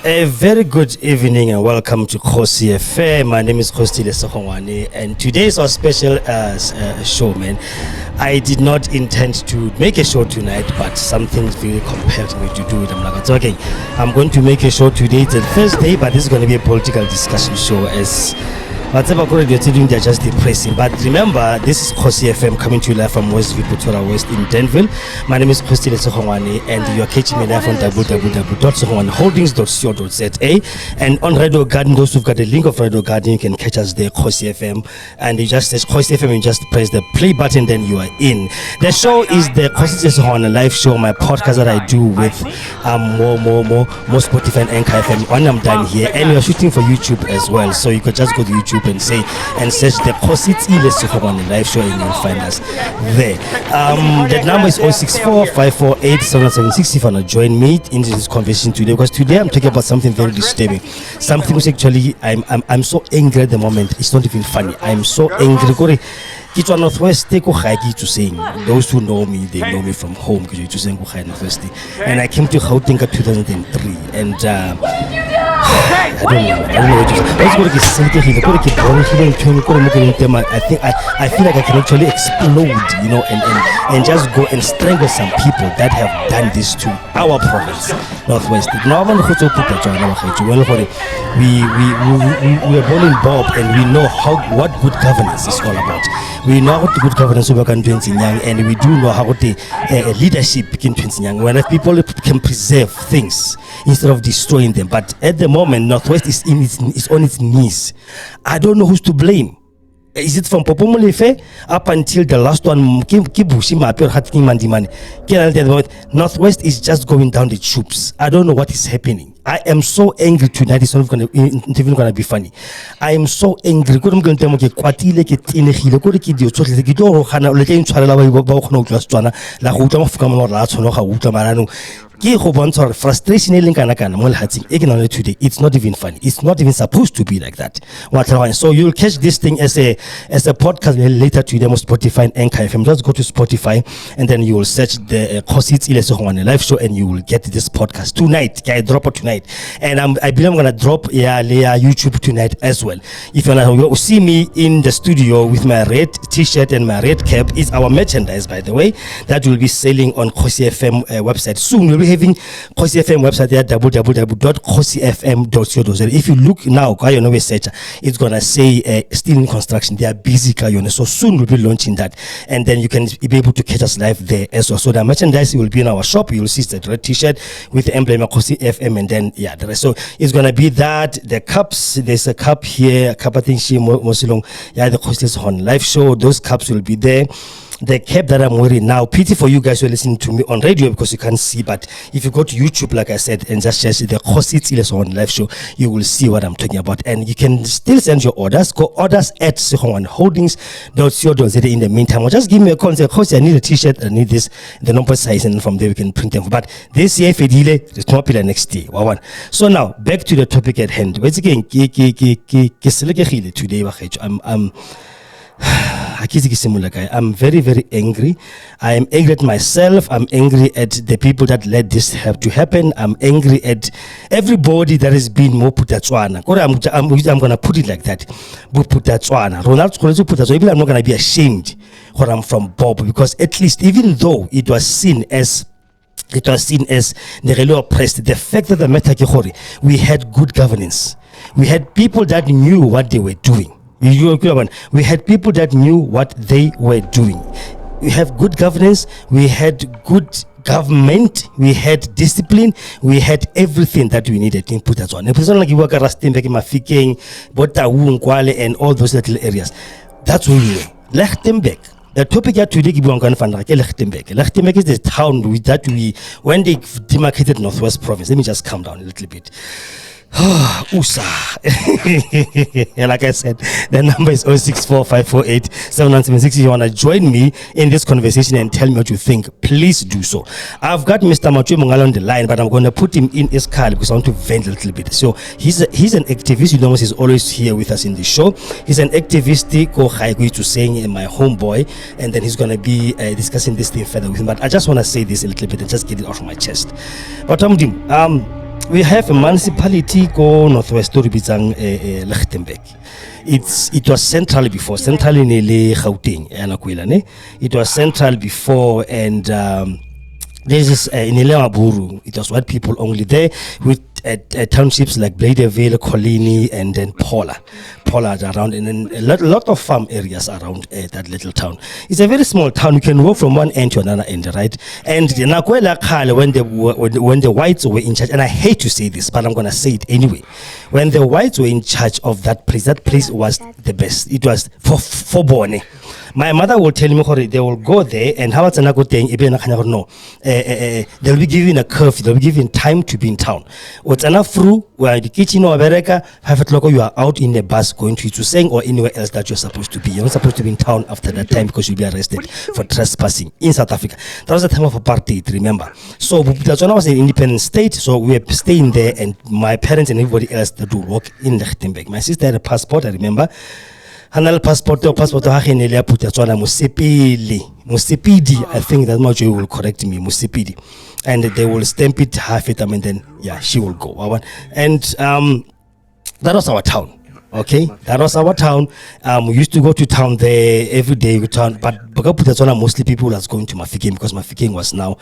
A very good evening and welcome to Khosi FM. My name is Khosi Lesogongwane and today is our special show, man. I did not intend to make a show tonight, but something very compelled me to do it. I'm not talking. I'm going to make a show today. It's a Thursday, but this is going to be a political discussion show as whatever you're doing, they're just depressing. But remember, this is Khosi FM coming to you live from Westview, Pretoria West in Denville. My name is Khosi Lesogongwane and you're catching me live on www.sogongwaneholdings.co.za. And on Radio Garden, those who've got the link of Radio Garden, you can catch us there, Khosi FM. And you just search Khosi FM, you just press the play button, then you are in. The show is the Khosi Lesogongwane live show, my podcast that I do with more Spotify and Anchor FM when I'm done here. And we're shooting for YouTube as well, so you could just go to YouTube and search the Khosi Lesogongwane live show and you'll find us there. That number is 064-548-7776 if you want to join me in this conversation today, because today I'm talking about something very disturbing, something which actually I'm so angry at the moment. It's not even funny. I'm so angry. It's one Northwest to saying, those who know me, they know me from home because to saying Northwest. And I came to Gauteng in 2003 and I don't know what to say. I feel like I can actually explode, and just go and strangle some people that have done this to our province, Northwest. Now we are born in Bob and we know what good governance is all about. We know how good governance we can do in Young, and we do know how the leadership can do in Young. When people can preserve things instead of destroying them. But at the moment, Northwest is on its knees. I don't know who's to blame. Is it from Popo Molefe up until the last one? Northwest is just going down the tubes. I don't know what is happening. I am so angry tonight. It's not even gonna be funny. I am so angry. Frustration today. It's not even funny. It's not even supposed to be like that. So you'll catch this thing as a podcast later today on Spotify and Anchor FM. Just go to Spotify and then you will search the Khosi Lesogongwane live show and you will get this podcast tonight. I drop it tonight, and I believe I'm gonna drop YouTube tonight as well. If you wanna see me in the studio with my red t-shirt and my red cap, it's our merchandise, by the way, that will be selling on Khosi FM website soon. We'll be having Khosi FM website there, www.khosifm.co.za. If you look now, it's gonna say still in construction. They are busy, so soon we'll be launching that, and then you can be able to catch us live there as well. So the merchandise will be in our shop. You will see the red t-shirt with the emblem of Khosi FM, and then the rest. So it's gonna be that. The cups, there's a cup here, a cup I think the Khosi Lesogongwane live show. Those cups will be there. The cap that I'm wearing now, pity for you guys who are listening to me on radio because you can't see, but if you go to YouTube, like I said, and just search the Khosi Lesogongwane live show, you will see what I'm talking about. And you can still send your orders. Go orders at sogongwaneholdings.co.za in the meantime. Or just give me a call and say, Khosi, I need a t-shirt, I need this, the number size, and from there we can print them. But this year, it's not popular next year. So now, back to the topic at hand. Once again, today, I'm very, very angry. I am angry at myself. I'm angry at the people that let this have to happen. I'm angry at everybody that has been more putatswana. I'm gonna put it like that. Putatswana. Ronald's I'm not gonna be ashamed where I'm from Bob, because at least, even though it was seen as the really oppressed, the fact of the matter, we had good governance. We had people that knew what they were doing. We had people that knew what they were doing. We have good governance. We had good government. We had discipline. We had everything that we needed in Putatswana. And all those little areas. That's who we were. Lichtenburg. The topic here today is Lichtenburg. Lichtenburg is the town that when they demarcated Northwest Province. Let me just calm down a little bit. USA. Like I said, the number is 064-548-7976. If you want to join me in this conversation and tell me what you think, please do so. I've got Mr Matjoi Mongale on the line, but I'm going to put him in his car because I want to vent a little bit. So he's an activist. You know, he's always here with us in the show. He's an activist, to saying my homeboy, and then he's going to be discussing this thing further with him. But I just want to say this a little bit and just get it off my chest. But We have a municipality go northwest to Bitsang Lichtenburg. It was central before, central in Gauteng, Anakwila. It was central before, and this is in Ilewaburu. It was white people only there, with townships like Bladeville, Colini, and then Pollard around, and then a lot of farm areas around that little town. It's a very small town. You can walk from one end to another end, right? And the Nakwela Kale, when the whites were in charge, and I hate to say this, but I'm gonna say it anyway. When the whites were in charge of that place was the best. It was for Bone. My mother will tell me they will go there, and how it's no, they'll be given a curfew, they'll be given time to be in town. What's enough through where the kitchen or America have it local, you are out in a bus going to Itsoseng or anywhere else that you're supposed to be. You're not supposed to be in town after that time because you'll be arrested for trespassing in South Africa. That was the time of apartheid, remember. So Bophuthatswana was an independent state, so we were staying there, and my parents and everybody else that would work in Lichtenburg. My sister had a passport, I remember. Hanal passport Musipidi, I think that Matjoi will correct me, Musipidi. And they will stamp it, half it, and then she will go. And that was our town. Okay, that was our town. We used to go to town there every day. But mostly people was going to Mafikeng, because Mafikeng was now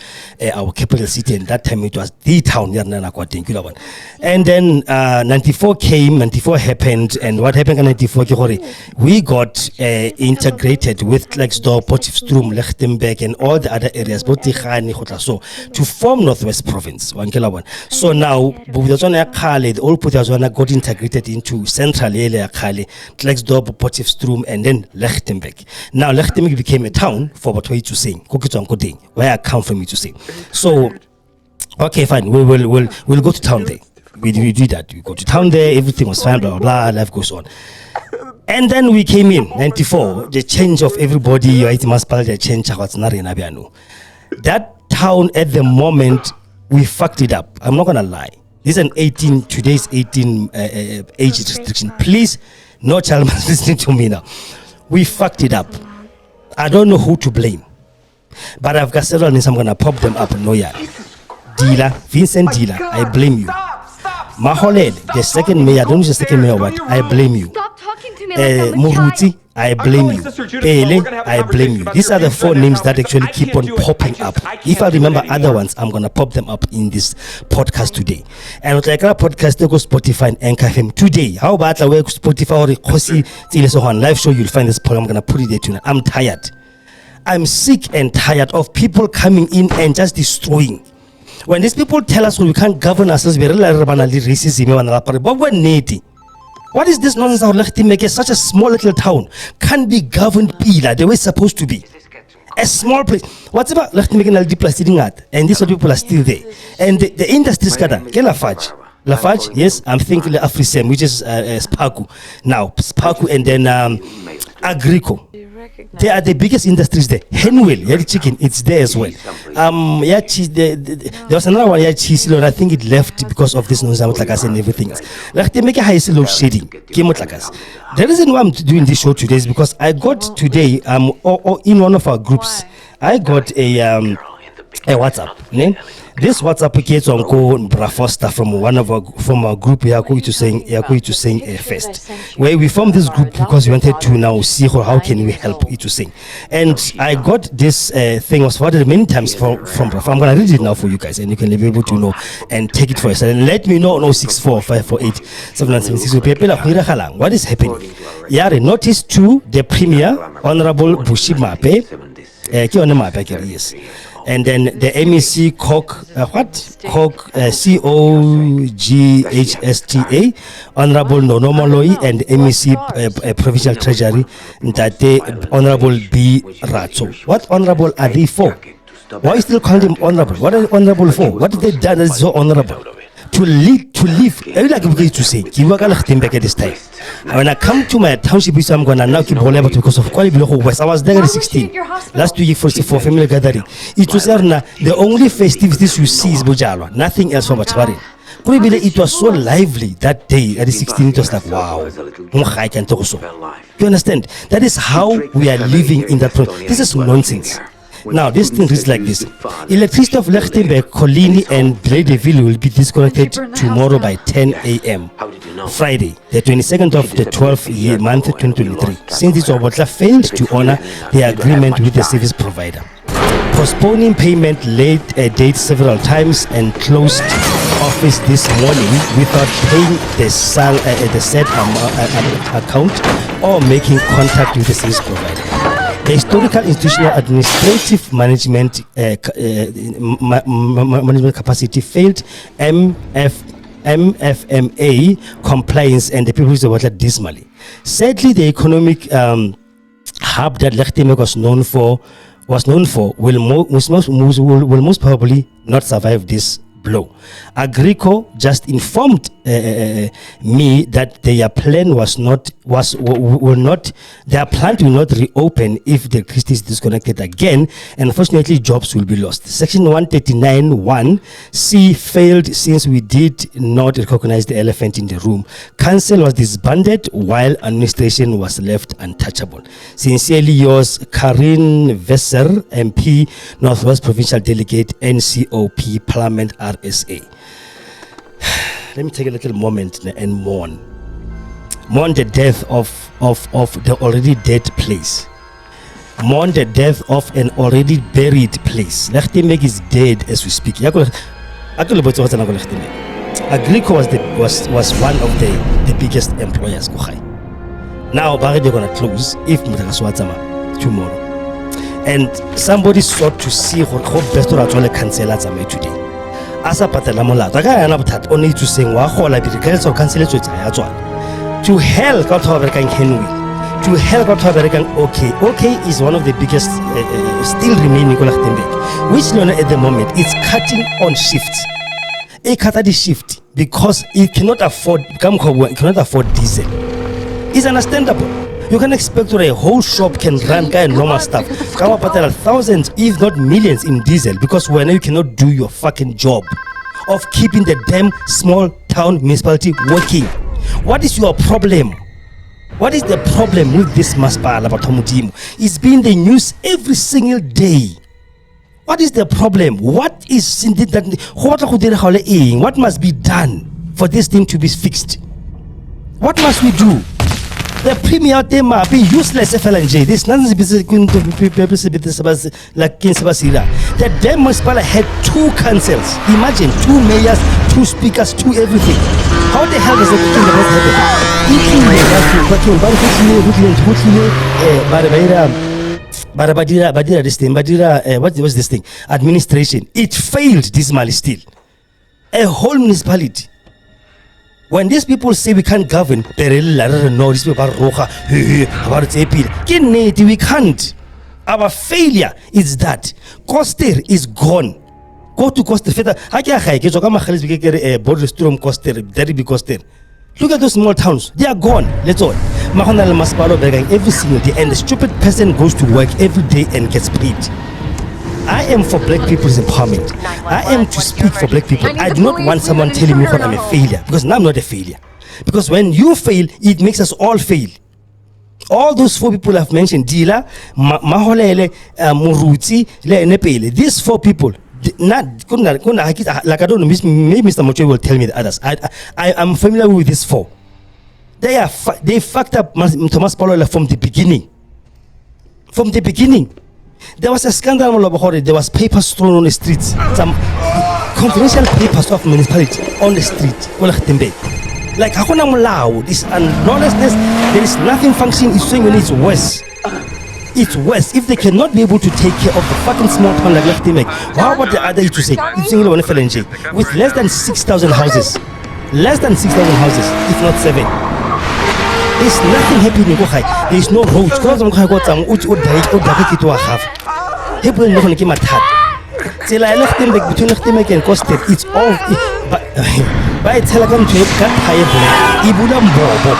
our capital city, and that time it was the town. And then 94 came, 94 happened, and what happened in 94? We got integrated with Lexdorp, Potchefstroom, Lichtenburg, and all the other areas, to form Northwest Province. So now the old Potchefstroom got integrated into Central Lexdorp, Potchefstroom, and then Lichtenburg. Now Lichtenburg became a town for Matjoi to sing, where I come from, to sing. So, okay, fine. We'll go to town there. We do that. We go to town there. Everything was fine. Blah blah blah. Life goes on. And then we came in 94. The change of everybody. It must the change. That town at the moment, we fucked it up. I'm not gonna lie. This is today's 18 age restriction. Please, no child must listen to me now. We fucked it up. I don't know who to blame, but I've got several names. I'm gonna pop them up. Dealer, Vincent Dealer, I blame you. Maholed, the second mayor, I don't know the second mayor what, I blame you. Stop talking to me like Muruti, I blame you. Pele, I blame you. These are the four names that actually keep on popping up. If I remember other ones, I'm gonna pop them up in this podcast today. And with like our podcast, they go Spotify and Anchor FM today. How about the way Spotify or Kosi on live show? You'll find this podcast. I'm gonna put it there tonight. I'm tired. I'm sick and tired of people coming in and just destroying. When these people tell us we can't govern ourselves, we realize racism. What is this nonsense? Our Lichtenburg is such a small little town, can't be governed the way it's supposed to be. A small place. What's about Lichtenburg and these people are still there. And the industry is Lafarge, yes, I'm thinking Afrisem, which is Spaku. Now, Spaku and then Agrico. They are the biggest industries there. Henwell, chicken, it's there as well. There was another one, cheese, I think it left because of this nonsense and everything else. Like they make a high load shading. The reason why I'm doing this show today is because I got today in one of our groups, I got a WhatsApp name. This WhatsApp gets on go Brafosta from our group going to sing first, where we formed this group because we wanted to now see how can we help it to sing. And I got this thing was forwarded many times from Braf. I'm gonna read it now for you guys, and you can be able to know and take it for yourself. And let me know 064-548-7976. What is happening? Notice to the Premier Honorable Bushi Mape. Yes. And then the MEC COGHSTA, Honorable Nonomoloi, and MEC Provincial Treasury, that Honorable B. Ratso. What honorable are they for? Why still call them honorable? What are they honorable for? What did they done that is so honorable? To live, I would like to say, back at this time. When I come to my township, I'm going to now keep all about because of quality below West. I was there at 16. Last week for family gathering. It was the only festivities you see is Bujalo, nothing else from Machwari. It was so lively that day at 16. It was like, wow. You understand? That is how we are living in that. This is nonsense. Now, this thing is like this. Electricity of Lichtenburg, Colini and Bladeville will be disconnected tomorrow by 10 a.m. Friday, the 22nd of the 12th year, month 2023, since ditsobotla failed to honor the agreement with the service provider, postponing payment late date several times and closed office this morning without paying the said account or making contact with the service provider. The historical institutional administrative management management capacity failed MFMA compliance, and the people who were dismally. Sadly, the economic hub that Lichtenburg was known for will most probably not survive this blow. Agrico just informed me that their plan will not reopen if the electricity is disconnected again, and unfortunately jobs will be lost. Section 139(1)(c) failed since we did not recognize the elephant in the room. Council was disbanded while administration was left untouchable. Sincerely yours, Karin Vesser, MP, Northwest Provincial Delegate, NCOP, Parliament, RSA. Let me take a little moment and mourn the death of the already dead place. Mourn the death of an already buried place. Lichtenburg is dead as we speak. Agrico was one of the biggest employers. Now they're gonna close if tomorrow. And somebody sought to see how best to cancel today. Asa patela molata ka yana bothata o ne itseng wa gola birikele so cancel tswetsa ya tswana to hell ka thoba berekang Henry, to hell ka thoba berekang okay is one of the biggest still remaining ko Lichtenburg, which at the moment it's cutting on shifts. It cut the shift because it cannot afford diesel. It's understandable. You can expect that a whole shop can run kind of normal stuff. Come up at thousands, if not millions, in diesel because when you cannot do your fucking job of keeping the damn small town municipality working. What is your problem? What is the problem with this masipala about Hamudimo? It's been the news every single day. What is the problem? What is in that? What must be done for this thing to be fixed? What must we do? The premier out there might be useless FLNJ. This nothing like the damn municipality had 2 councils. Imagine 2 mayors, 2 speakers, 2 everything. How the hell does it happen? What was this thing? Administration. It failed dismally still. A whole municipality. When these people say we can't govern, they really know these people about we can't. Our failure is that Koster is gone. Go to Koster. Look at those small towns. They are gone. Let's all. Every single day, and the stupid person goes to work every day and gets paid. I am for black people's empowerment. I am to speak for black people. I do not want someone telling me that I'm a failure, because now I'm not a failure. Because when you fail, it makes us all fail. All those 4 people I've mentioned, Dila, Maholele, Muruti, Nepele, these 4 people, like I don't know, maybe Mr. Matjoi will tell me the others. I am familiar with these 4. They fucked up Thomas Paulo from the beginning. From the beginning. There was a scandal about it. There was papers thrown on the streets. Some confidential papers of municipality on the street. Like hakuna mulao, this lawlessness, there is nothing functioning. It's saying when it's worse. It's worse. If they cannot be able to take care of the fucking small town like Lichtenburg, how about the other to say? It's saying with less than 6,000 houses. Less than 6,000 houses, if not 7. There's nothing happening. There is no roads. People are not going to get mad. Between Lichtenburg and Koster, it's all. By telegram to cut higher Ibulam Bobo.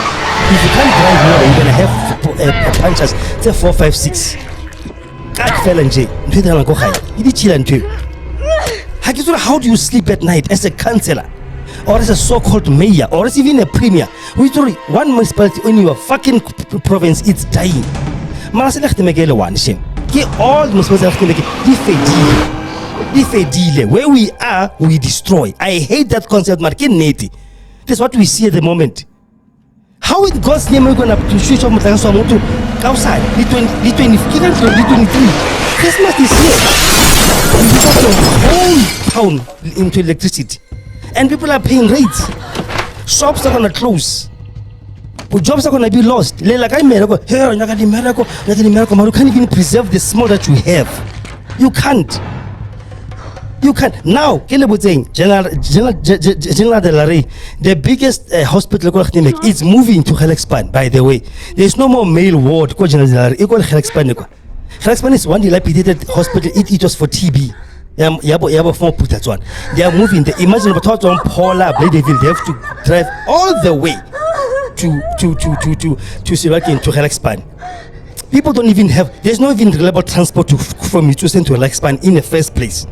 If you can't drive more, you're going to have punches. Say 4, 5, 6. Cut fell and J. How do you sleep at night as a councillor? Or as a so-called mayor, or as even a premier? One municipality in your fucking province, it's dying. One shame. All the municipalities where we are, we destroy. I hate that concept, but that's what we see at the moment. How in God's name are we going to switch off outside? The 2023. Christmas is here. We got the whole town into electricity. And people are paying rates. Shops are going to close. Jobs are going to be lost. You can't even preserve the small that you have. You can't. Now, General Delare, the biggest hospital is moving to Helixpan, by the way. There's no more male ward. Helixpan is one dilapidated hospital. It was for TB. They are moving. Imagine Paula, Bladeville, they have to drive all the way to Helixpan. People don't even have, there's no even reliable transport from Mitsusen to Helixpan in the first place.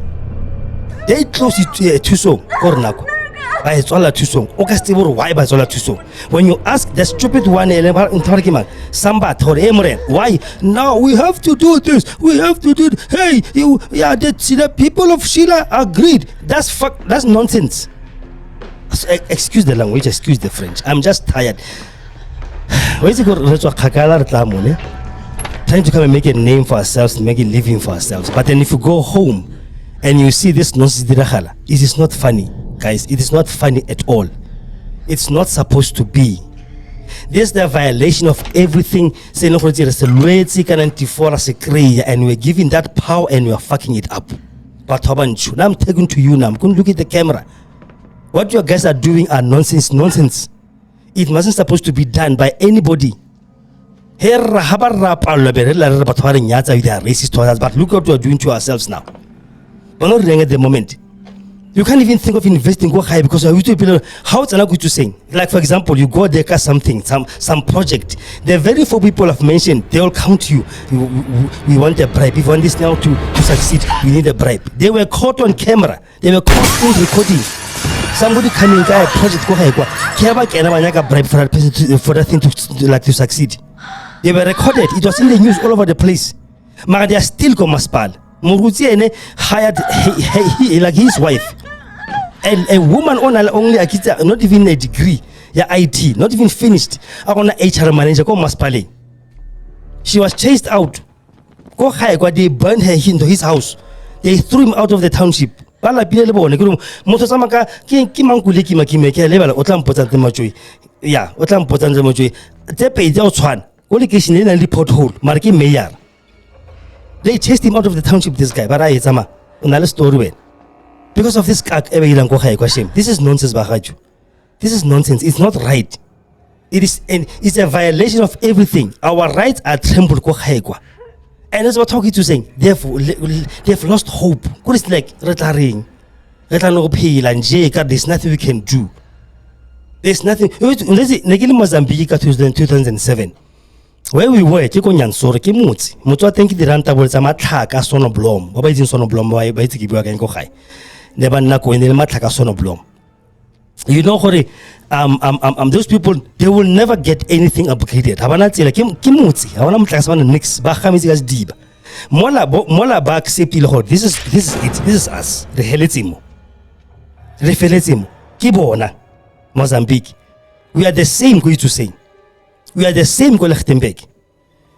They close it to so Cornaco. By Zola Tuso, Ocastibur, why by Zola Tuso? When you ask the stupid one in Tarkiman, Sambat or Emre, why now we have to do this? We have to do it. Hey, the people of Sheila agreed. That's nonsense. Excuse the language, excuse the French. I'm just tired. Trying to come and make a name for ourselves, make a living for ourselves. But then if you go home and you see this nonsense, it is not funny, guys. It is not funny at all. It's not supposed to be. This is the violation of everything. And we're giving that power and we're fucking it up. But now I'm talking to you now. I'm going to look at the camera. What you guys are doing are nonsense. It wasn't supposed to be done by anybody. But look what you're doing to ourselves now. We're not doing at the moment. You can't even think of investing go high because how it's not good to say. Like for example, you go there something, some project. The very few people have mentioned, they will come to you. We want a bribe. If you want this now to succeed, we need a bribe. They were caught on camera. They were caught in recording. Somebody coming guy project go high. Bribe for that person for that thing to succeed. They were recorded. It was in the news all over the place. But they are still commaspal. Muruti hired like his wife, and a woman on only not even a degree, IT, not even finished. On HR manager, she was chased out. They burned her into his house. They threw him out of the township. They chased him out of the township, this guy. But another story. Because of this, this is nonsense, Bahaju. This is nonsense. It's not right. It's a violation of everything. Our rights are trampled. And that's what talking to saying. Therefore, they've lost hope. What is like retiring? There's nothing we can do. There's nothing. Mozambique 2007. Where we were, ke go nyansore ke motse a thank the ranta boltsa matlhaka sonoblom ba itse sonoblom ba itse ke bua ka go gae ne ba nna go ene le matlhaka sonoblom. You know gore those people, they will never get anything upgraded. Habana tsela ke motse ha bona motlhaka sa bana nix ba gametsi ka diba mola ba accept ile gore this is us re heletsimo ke bona Mozambique. We are the same, going to say. We are the same go Lichtenburg.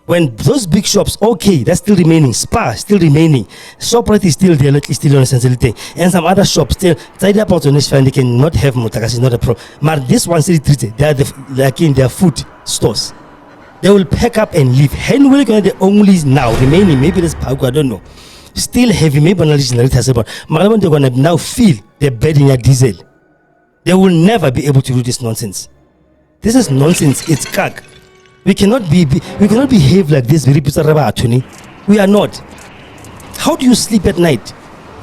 When those big shops, okay, that's still remaining. Spa still remaining. Shoprite is still there, still on essentiality. And some other shops still. They cannot have motakas, is not a problem. But this one city treated, they are like in their food stores. They will pack up and leave. Henry are the only now remaining. Maybe this Pago, I don't know. Still heavy, maybe analysis they're going to now feel the bed in your diesel. They will never be able to do this nonsense. This is nonsense. It's cag. We cannot behave like this. We are not. How do you sleep at night?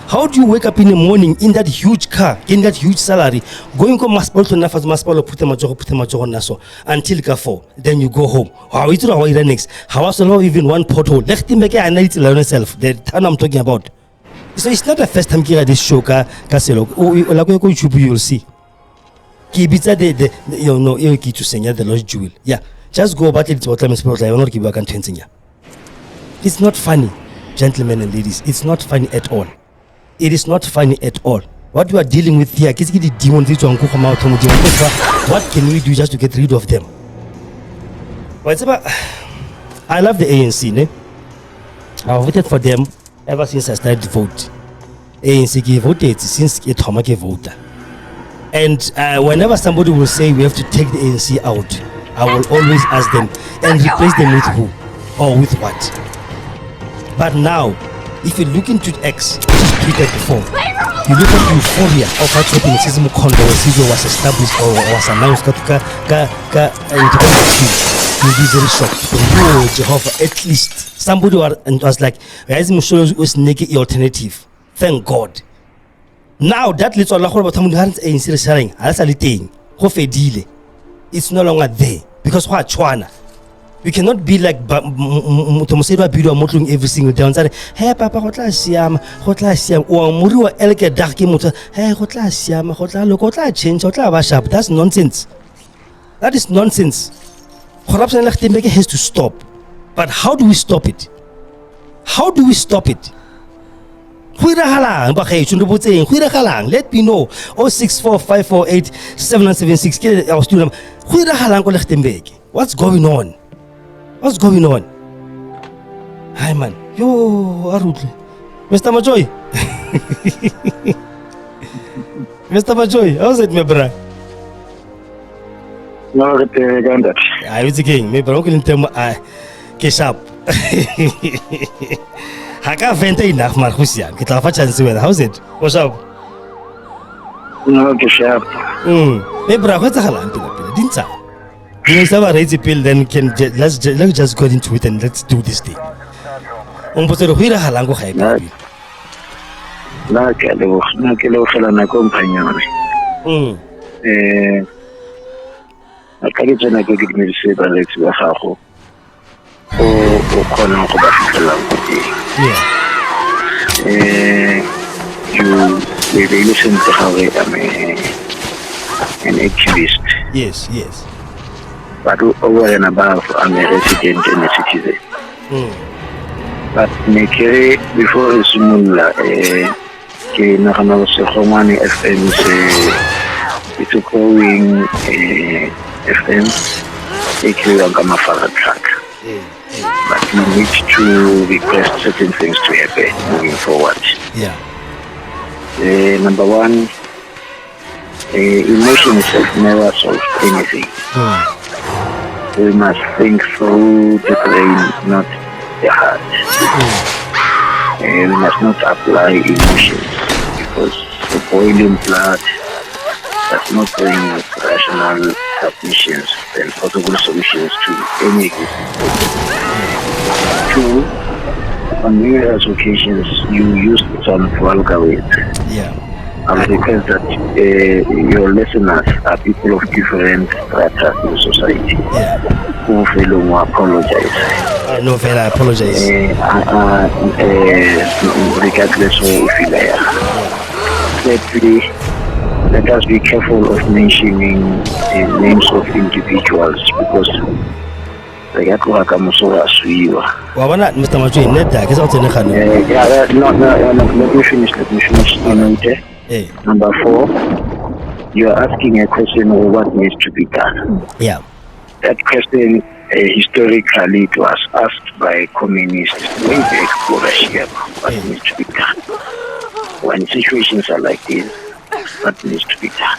How do you wake up in the morning in that huge car, in that huge salary, going to Maspal to Nafas Maspal Putemajo until K4? Then you go home. How is it next? How else even one pothole? Let him make it and let it learn itself. The time I'm talking about. So it's not the first time here this show, you'll see. Kibitsa the to sing the Lord Jewel. Yeah. Just go back to what I'm supposed to. It's not funny. gentlemen and ladies, it's not funny at all. It is not funny at all. What we are dealing with here, what can we do just to get rid of them? I love the ANC, ne? I voted for them ever since I started to vote. ANC voted since it voter. And whenever somebody will say we have to take the ANC out, I will always ask them, and replace them with who? Or with what? But now, if you look into X, which is Twitter before, you look at the euphoria of what's happening since Mukondo was established or was announced, you'll be very shocked. Oh, Jehovah, at least somebody was like, was naked alternative. Thank God. Now that little it's no longer there. Because what Chwana? We cannot be like every single day and say, hey Papa, hotla siam, or Muru elke darky motor, hey hotla siam, hotla change, hotla washap. That's nonsense. That is nonsense. Corruption has to stop. But how do we stop it? How do we stop it? Let me know. 0645487976. What's going on? What's going on? Hi man. Yo, Arutli. Mr. Matjoi. Mr. Matjoi, how's it, my brother? No, that. I was again. My brother in term Keshap. Haka vente enough, Marcusia. Get off a chance with how's it? What's up? No, Keshap. My brother, what's a halan? Didn't say. You know, raise the bill, then let's just go into it and let's do this thing. Na ke lo fela na compagnon. A ka tsena ke ditse ba Alex ba gago. O khona go ba fela go teng. You listen to how I'm an activist. Yes. But over and above, I'm a resident and a citizen. But before Sumula, FM it's a growing FM. It's a track. But we need to request certain things to happen moving forward. Number one, emotions have never solved anything. We must think through the brain, not the heart. We must not apply emotions because the boiling blood does not bring rational submissions and possible solutions to any existing problem. Two, on numerous occasions you use some vulgar words. Because that your listeners are people of different strata in society who feel apologize. No, I apologize. Regardless of if you are. Thirdly, let us be careful of mentioning the names of individuals because let me finish. Number 4, you are asking a question of what needs to be done. That question historically it was asked by communists way back for Russia. What needs to be done? When situations are like this, what needs to be done?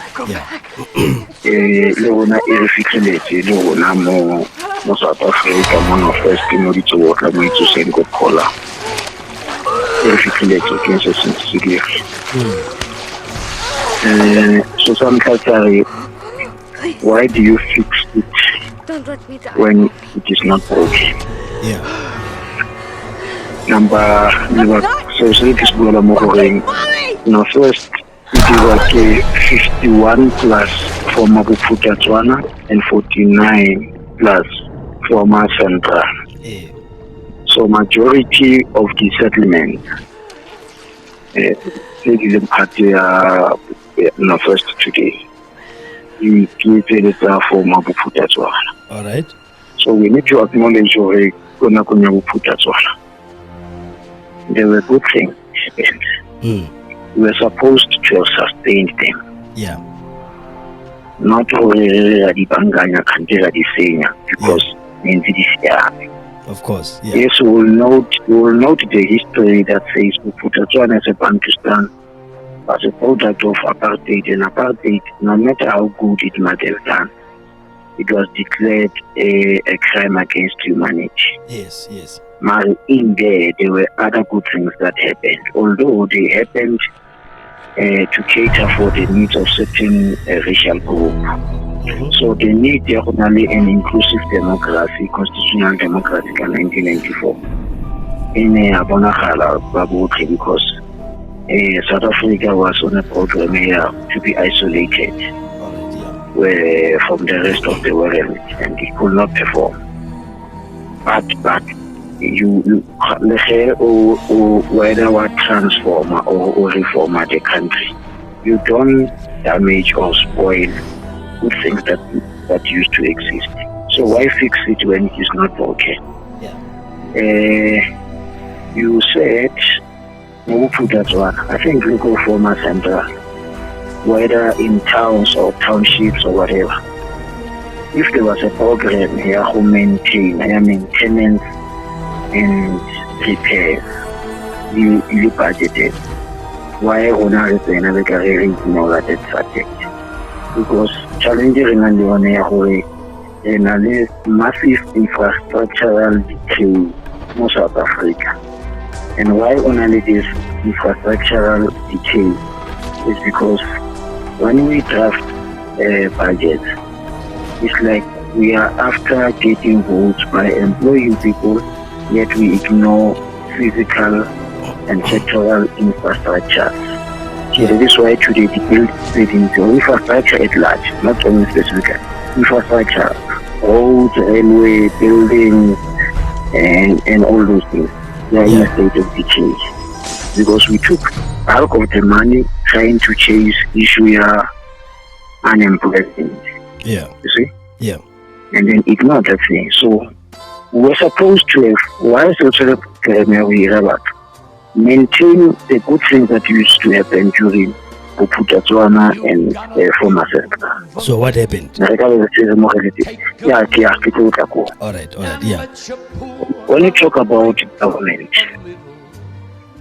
South Africa, one of first ditsobotla so some category, why do you fix it when it is not broken? Number so this now first it is like 51 plus for Mabufuta Tswana and 49 plus for Central. So majority of the settlement citizen party first today. You give it for Mabufuta Tswana. All right. So we need to acknowledge your Mabufuta Tswana. there were good things happened. We were supposed to have sustained them. Yeah. Not di banganya kantela di senya because of course. Yeah. Yes, we will note the history that says Bophuthatswana as a Bantustan was a product of apartheid, and apartheid, no matter how good it might have done, it was declared a crime against humanity. Yes, yes. But in there were other good things that happened, although they happened to cater for the needs of certain racial group. So the need definitely an inclusive democracy, constitutional democracy in 1994. In Abonagala Babuki, because South Africa was on a program to be isolated from the rest of the world, and it could not perform. But you whether what transform or reform the country, you don't damage or spoil good things that used to exist. So why fix it when it is not broken? Yeah. You said I think local former central, whether in towns or townships or whatever. If there was a program here who maintenance and repairs, you budgeted. Why honor it in a very ignore that subject? Because challenging and in a massive infrastructural decay in South Africa. And why only this infrastructural decay is because when we draft a budget, it's like we are after getting votes by employing people, yet we ignore physical and sectoral infrastructure. So that is why today the building infrastructure at large, not only specific infrastructure, roads, railway, buildings, and all those things. They are in a state of decay because we took bulk of the money trying to chase issue unemployment. Yeah. You see? Yeah. And then ignore that thing. So we're supposed to have, why social maintain the good things that used to happen during Bophuthatswana and former Central. So what happened? Alright, yeah. When you talk about government,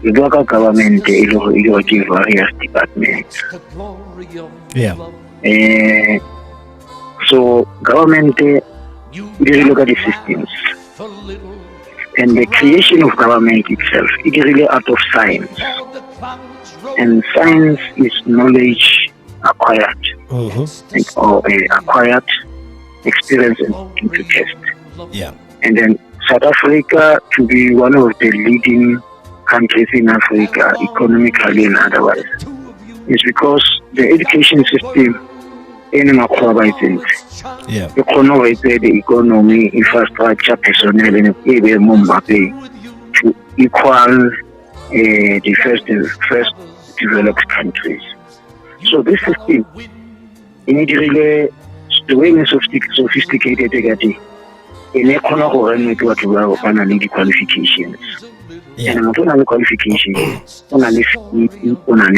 you talk about government, you give various departments. Yeah. So government, you look at the systems. And the creation of government itself, it is really out of science. And science is knowledge acquired, or acquired experience and to test. Yeah. And then South Africa to be one of the leading countries in Africa, economically and otherwise, is because the education system in Makwaba the economy, infrastructure, personnel, and to equal the first developed countries. So this system, it really the way it's sophisticated, in economy the qualifications. Yeah. And not only qualifications, only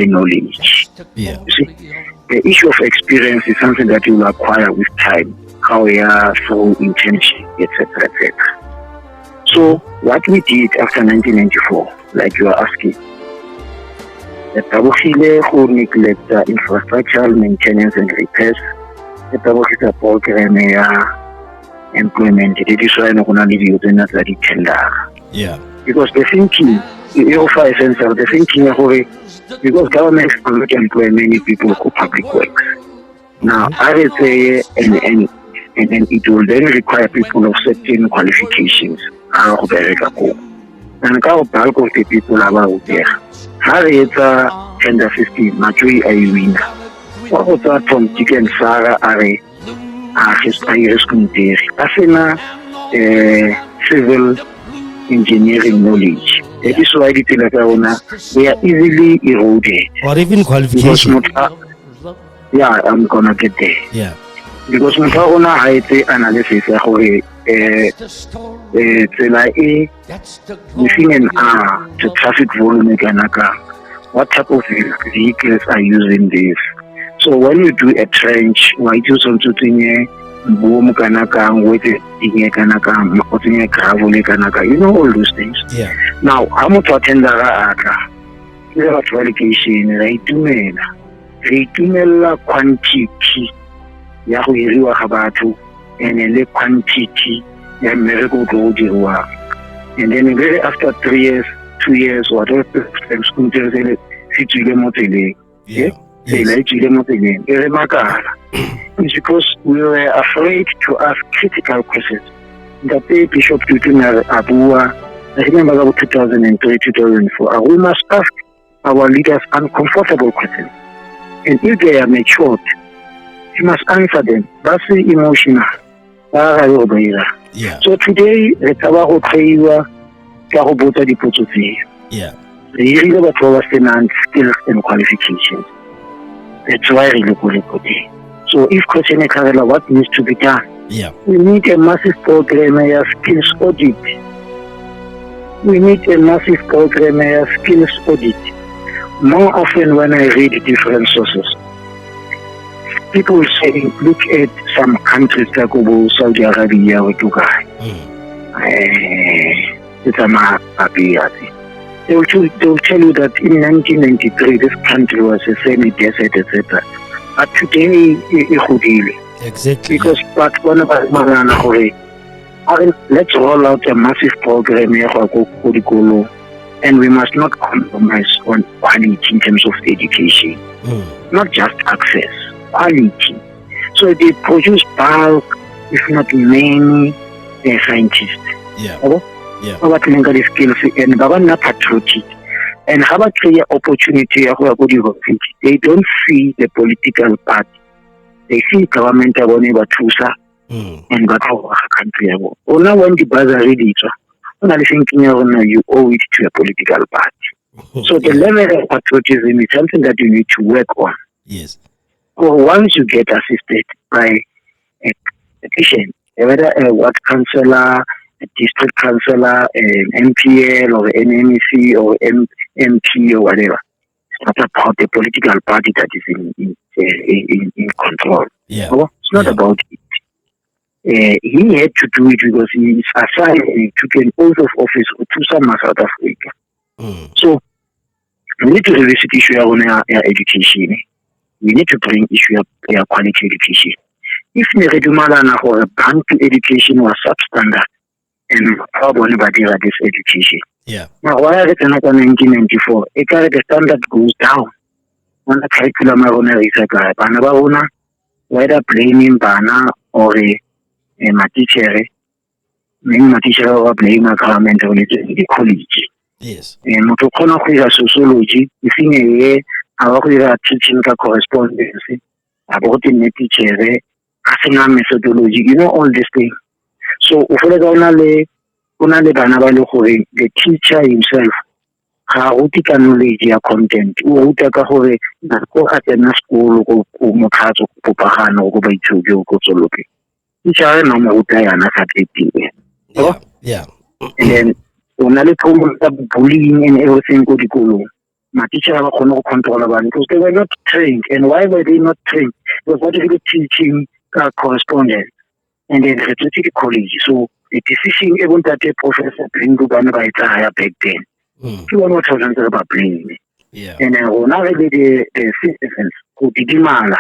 knowledge. Yeah. You see, the issue of experience is something that you will acquire with time, how we are through internship, etc., etc. So what we did after 1994, like you are asking, the Tabukile who neglect the infrastructural maintenance and repairs, the Tabukile program implemented. It is why I'm not going to use another tender. Yeah. Because the thinking, the thinking, because government cannot employ many people who public works. Now, I would say, and then it will then require people of certain qualifications. And the bulk of the people are out there. How is a tender 15, Matjoi winner? What was that from Chicken Sarah Are his community? Civil engineering knowledge. That is why they are easily eroded. Or even qualification. I'm gonna get there. Yeah. Because analysis tsela e within an hour to traffic volume what type of vehicles are using this. So when you do a trench, why do something boom kanaka, with kanaka, gravel kanaka, you know all those things. Yeah. Now, how much attend the allocation, reitumela quantity ya go iriwa ga batho and le quantity ya mmereko go dirwa. And then very after 3 years, 2 years, whatever school tsele fitile mo tseleng. Yeah. It's because we were afraid to ask critical questions. That day Bishop Tutunar Abua, I remember about 2003, 2004, we must ask our leaders uncomfortable questions. And if they are matured, you must answer them. That's the emotional. Yeah. So today, let's have a prayer. Yeah. The area of skills and qualifications. That's why we look at it. So if question is what needs to be done? Yeah. We need a massive program of skills audit. We need a massive program of skills audit. More often when I read different sources, people say, look at some countries like Saudi Arabia or Dubai. It's a matter. They will tell you that in 1993 this country was a semi-desert, etc. But today, exactly. Because let's roll out a massive program here, and we must not compromise on quality in terms of education. Not just access, quality. So they produce bulk, if not many, scientists. Yeah. Yeah. The skills and not patriotic. And have a clear opportunity, they don't see the political party. They see government and country. Now when the buzzer ready, thinking you owe it to a political party. So the level of patriotism is something that you need to work on. Yes. So once you get assisted by a petition, whether a ward councillor, a district councillor, an MPL or an NMC or MP or whatever, it's not about the political party that is in control. Yeah. So it's not about it. He had to do it because he is assigned, he took an oath of office to some South Africa. So we need to revisit the issue on our education. We need to bring issue of quality education. If Neredumalana or a bank to education was substandard, and how anybody had this education. Yeah. Now, why is it not 1994? The standard goes down. On the curriculum, whether blaming Bana or my teacher, many my teacher or blame a government or the college. Yes. And Motokona sociology, if in a way, our teaching correspondence about the teacher, methodology, you know all these things. So, the teacher himself, how he can knowledge your content, who take a whole school, go Mokazo, Popahano, go by Chugo, go to look. Teacher, no more Yeah. Yeah. And then, when I bullying and everything go to go. My teacher have no control about it because they were not trained. And why were they not trained? Because what is the teaching correspondence? And then the college. So the decision even that the professor bring to back then. You want what was about bringing me. Yeah. And then now the citizens who did mala,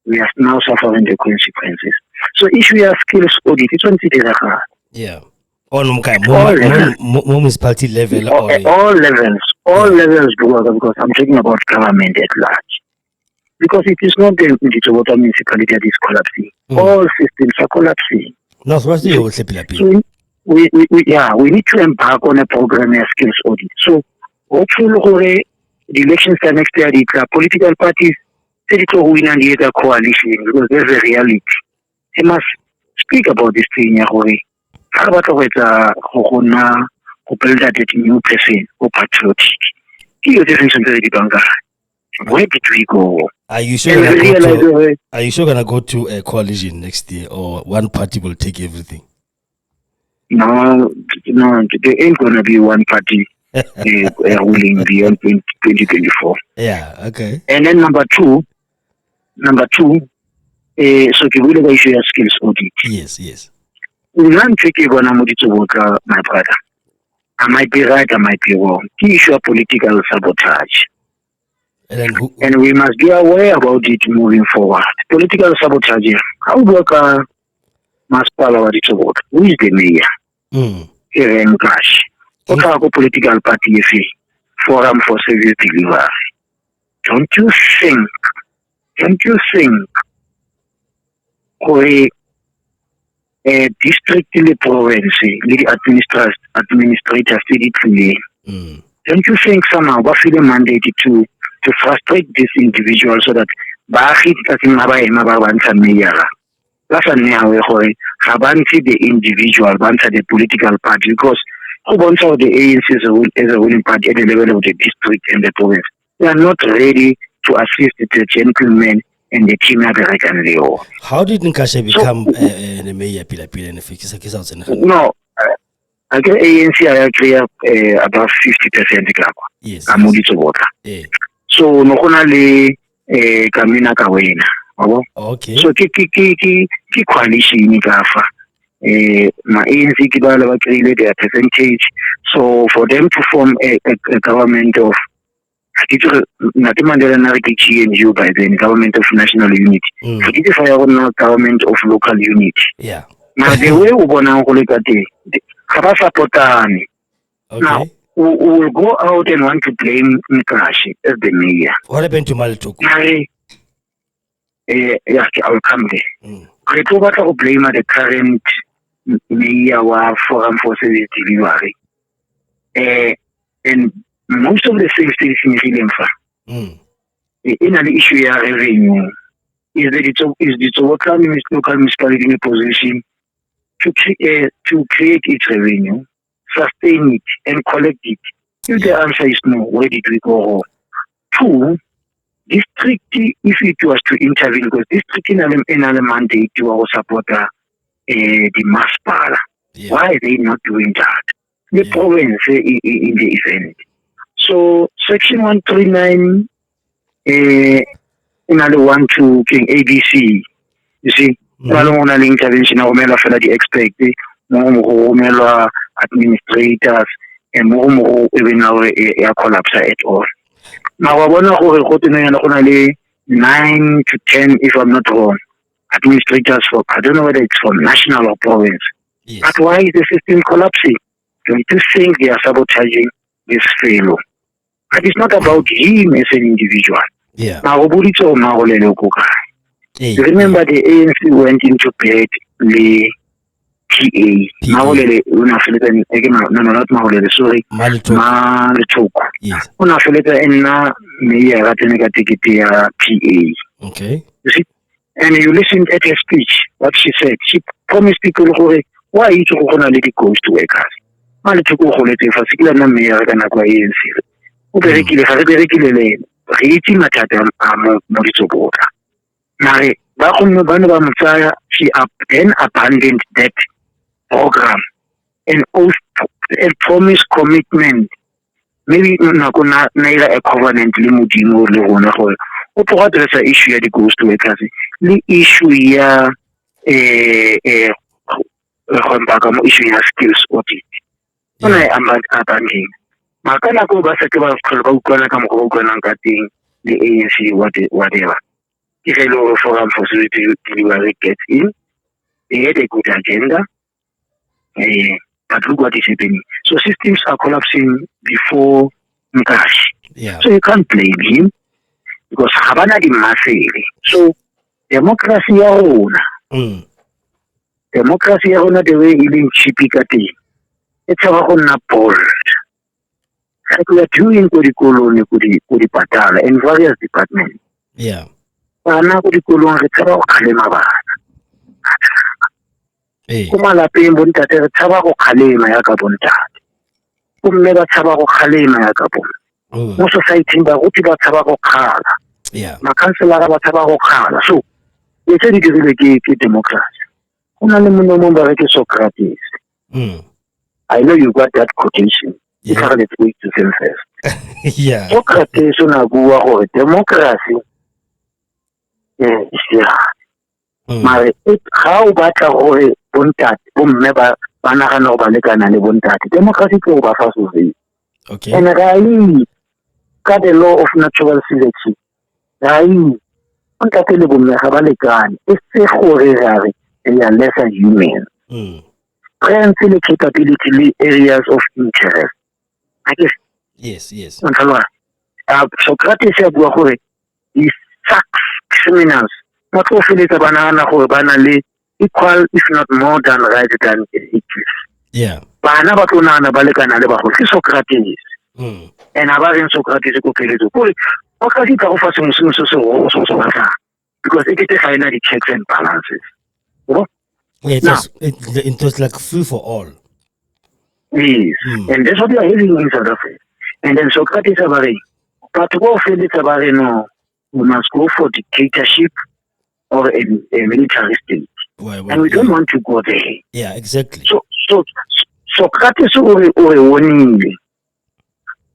we are now suffering the consequences. So if we have skills audit, it's one thing. Yeah. All municipality level. All levels because I'm talking about government at large. Because it is not the ditsobotla municipality that is collapsing. All systems are collapsing. No, so we need to embark on a program of skills audit. So hopefully the elections next year, the political parties say to win and the coalition because there's a reality. They must speak about this thing. How about who build that new person who patriotic? Where did we go? Are you sure are you sure gonna go to a coalition next year, or one party will take everything? No, there ain't gonna be one party ruling beyond 2024. Yeah, okay. And then number two, so ke bule ba issue ya skills audit. Yes. Nna ntse ke bona mo ditsobotla, my brother. I might be right, I might be wrong. Ke issue ya political sabotage. And we must be aware about it moving forward. Political sabotage. How work masipala wa ditsobotla? Who is the mayor? Here in Cash. What are the political party forum for service delivery? Don't you think where a district in the province, the administrators did it for me? Don't you think somehow we feel mandated to frustrate this individual so that Bahit that's a the individual, the political party, because the ANC is a ruling party at the level of the district and the province. They are not ready to assist the gentlemen and the team American Leo. How did Nkasha become the mayor Pila? No, I get ANC I clear about 50%. Yes. So no only Kamina Kawena. Okay. So ki coalition kafa. My ANC kibala created their percentage. So for them to form a government of GNU by then, government of national unity. Government of local unity. Yeah. Now the way we gonna supportani. Now we will go out and want to blame Nkashi as the mayor. What happened to Malituku? Yeah, I will come there. I to blame the current mayor of Forum for Service Delivery. And most of the things in Filimfa, in an issue of revenue, is the local municipality in a position to create its revenue, sustain it, and collect it? If the answer is no, where did we go wrong? Two, district, if it was to intervene, because district in a mandate to support the mass power. Yeah. Why are they not doing that? The province in the event. So section 139 another one to King ABC. You see, intervention the expect more administrators and more even now a collapse at all. Now I wanna go 9 to 10 if I'm not wrong. Administrators for I don't know whether it's from national or province. Yes. But why is the system collapsing? Don't you think they are sabotaging this fellow? But it's not about him as an individual. Yeah. Now remember the ANC went into bed the PA. Now not Mahole, sorry. Malituku. Yes. PA. Okay. You see? And you listened at her speech, what she said. She promised people why each of them let it goes to workers. Malituku holete fasikila na mayor kana kwa ANC. Uberekile reiti matata mo ditsobotla. Mare ba gonne bana ba motsaya she then abandoned that program and oath and promise commitment. Maybe nakona naira a covenant le modimo le rona gore o tlo addressa issue ya di ghost workers le issue ya mo issue ya skills audit. Ona abandoned. Makana ko ba se ke ba tlhola ba utlwana ka mo go utlwanang ka teng le ANC whatever. Agrico Forum for Service Delivery gets in. They had a good agenda. But look what is happening. So systems are collapsing before Nkash. Yeah. So you can't blame him because Habana di Masiri. So democracy owner. Democracy owner the way even chipikati. It's our own bold. Like we are doing Kuri Patala in various departments. Yeah. Ana kurikulong re tsaba go khalema bana. Kuma lapeng bontate re tsaba go khalema ya ka bontate. Kumme ba tsaba go khalema ya ka bona. Mo society ba go tsaba go khala. Yeah. Makhanselara ba tshaba go kgala. So e tse di dirile ke democracy. Go na le mongwe mo ba re ke Socrates. I know you got that quotation. Yeah. Let's wait to say first. Yeah. Socrates o na bua gore democracy yeah. Mare ga o batla gore bontate bomme ba nagana go ba lekana le bontate, democracy ke go ba fa sovereignty. Okay. And right, ka the law of natural selection, right, bontate le bomme ga ba lekane. E se gore rare they are lesser human. Strengths le capability le areas of interest. I guess. Yes. Socrates ya bua gore these sucks criminals not go feletsa ba nagana gore ba na le equal if not more than right than equals. Yeah. Bana ba tlo nagana ba lekana le bagolo ke Socrates. And a ba reng Socrates go pheletso kore o ka di ka go fa sengwe se se batlang because it is final the checks and balances. Yeah, it was like free for all. Yes. And that's what we are having in South Africa. And then Socrates about but go feletsa ba re no, we must go for dictatorship or a military state. And we don't want to go there. Yeah, exactly. So Socrates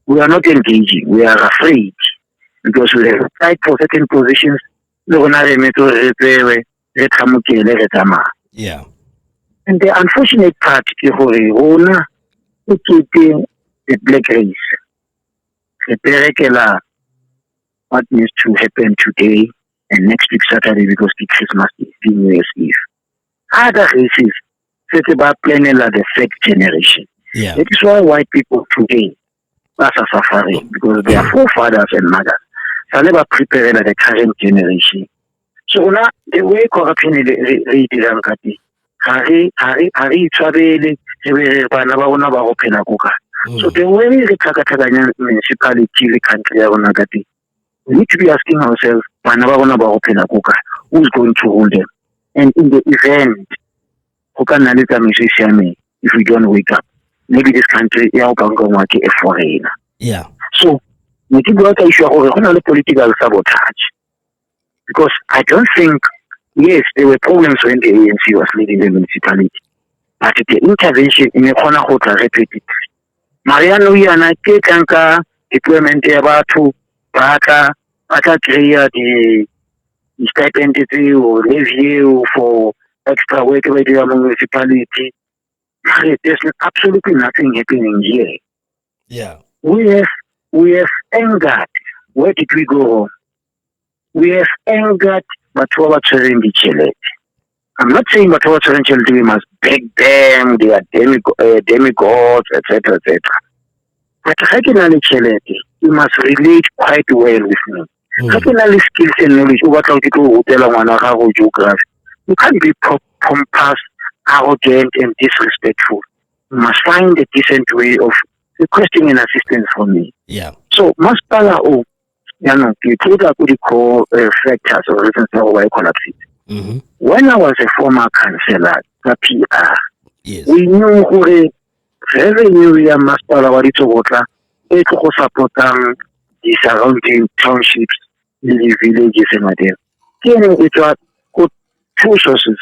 we are not engaging. We are afraid because we have fight for certain positions. Yeah. And the unfortunate part is the black race. What needs to happen today and next week Saturday because the Christmas is the New Year's Eve. Other races, it's about planning like the third generation. Yeah. That is why white people today are suffering because their forefathers and mothers are never prepared like the current generation. So now the way corruption is so the way we municipality the country we need to be asking ourselves who's going to hold them, and in the event if we don't wake up, maybe this country is a foreigner. Yeah. So we keep going to political sabotage because I don't think, yes, there were problems when the ANC was leading the municipality, but the intervention in a corner hotel repetitive. Mariano yana ke kanka deployment ya batho baka create the stipend or review for extra work by the municipality. There's absolutely nothing happening here. Yeah. We have angered. Where did we go wrong? We have angered Batwa Cherendi. I'm not saying Batwa Cherendi we must beg them, they are demigods, etc., etc. But regionally Chelete, you must relate quite well with me. Regionally skills and knowledge, geography. You can't be pompous, arrogant, and disrespectful. You must find a decent way of requesting an assistance from me. Yeah. So, Maspala o, you told I could call factors or reasons why I collapse it. When I was a former councillor, the PR, yes, we knew who revenue ya Maspala wa ditsobotla e go support the surrounding townships, the villages and whatever. It was two sources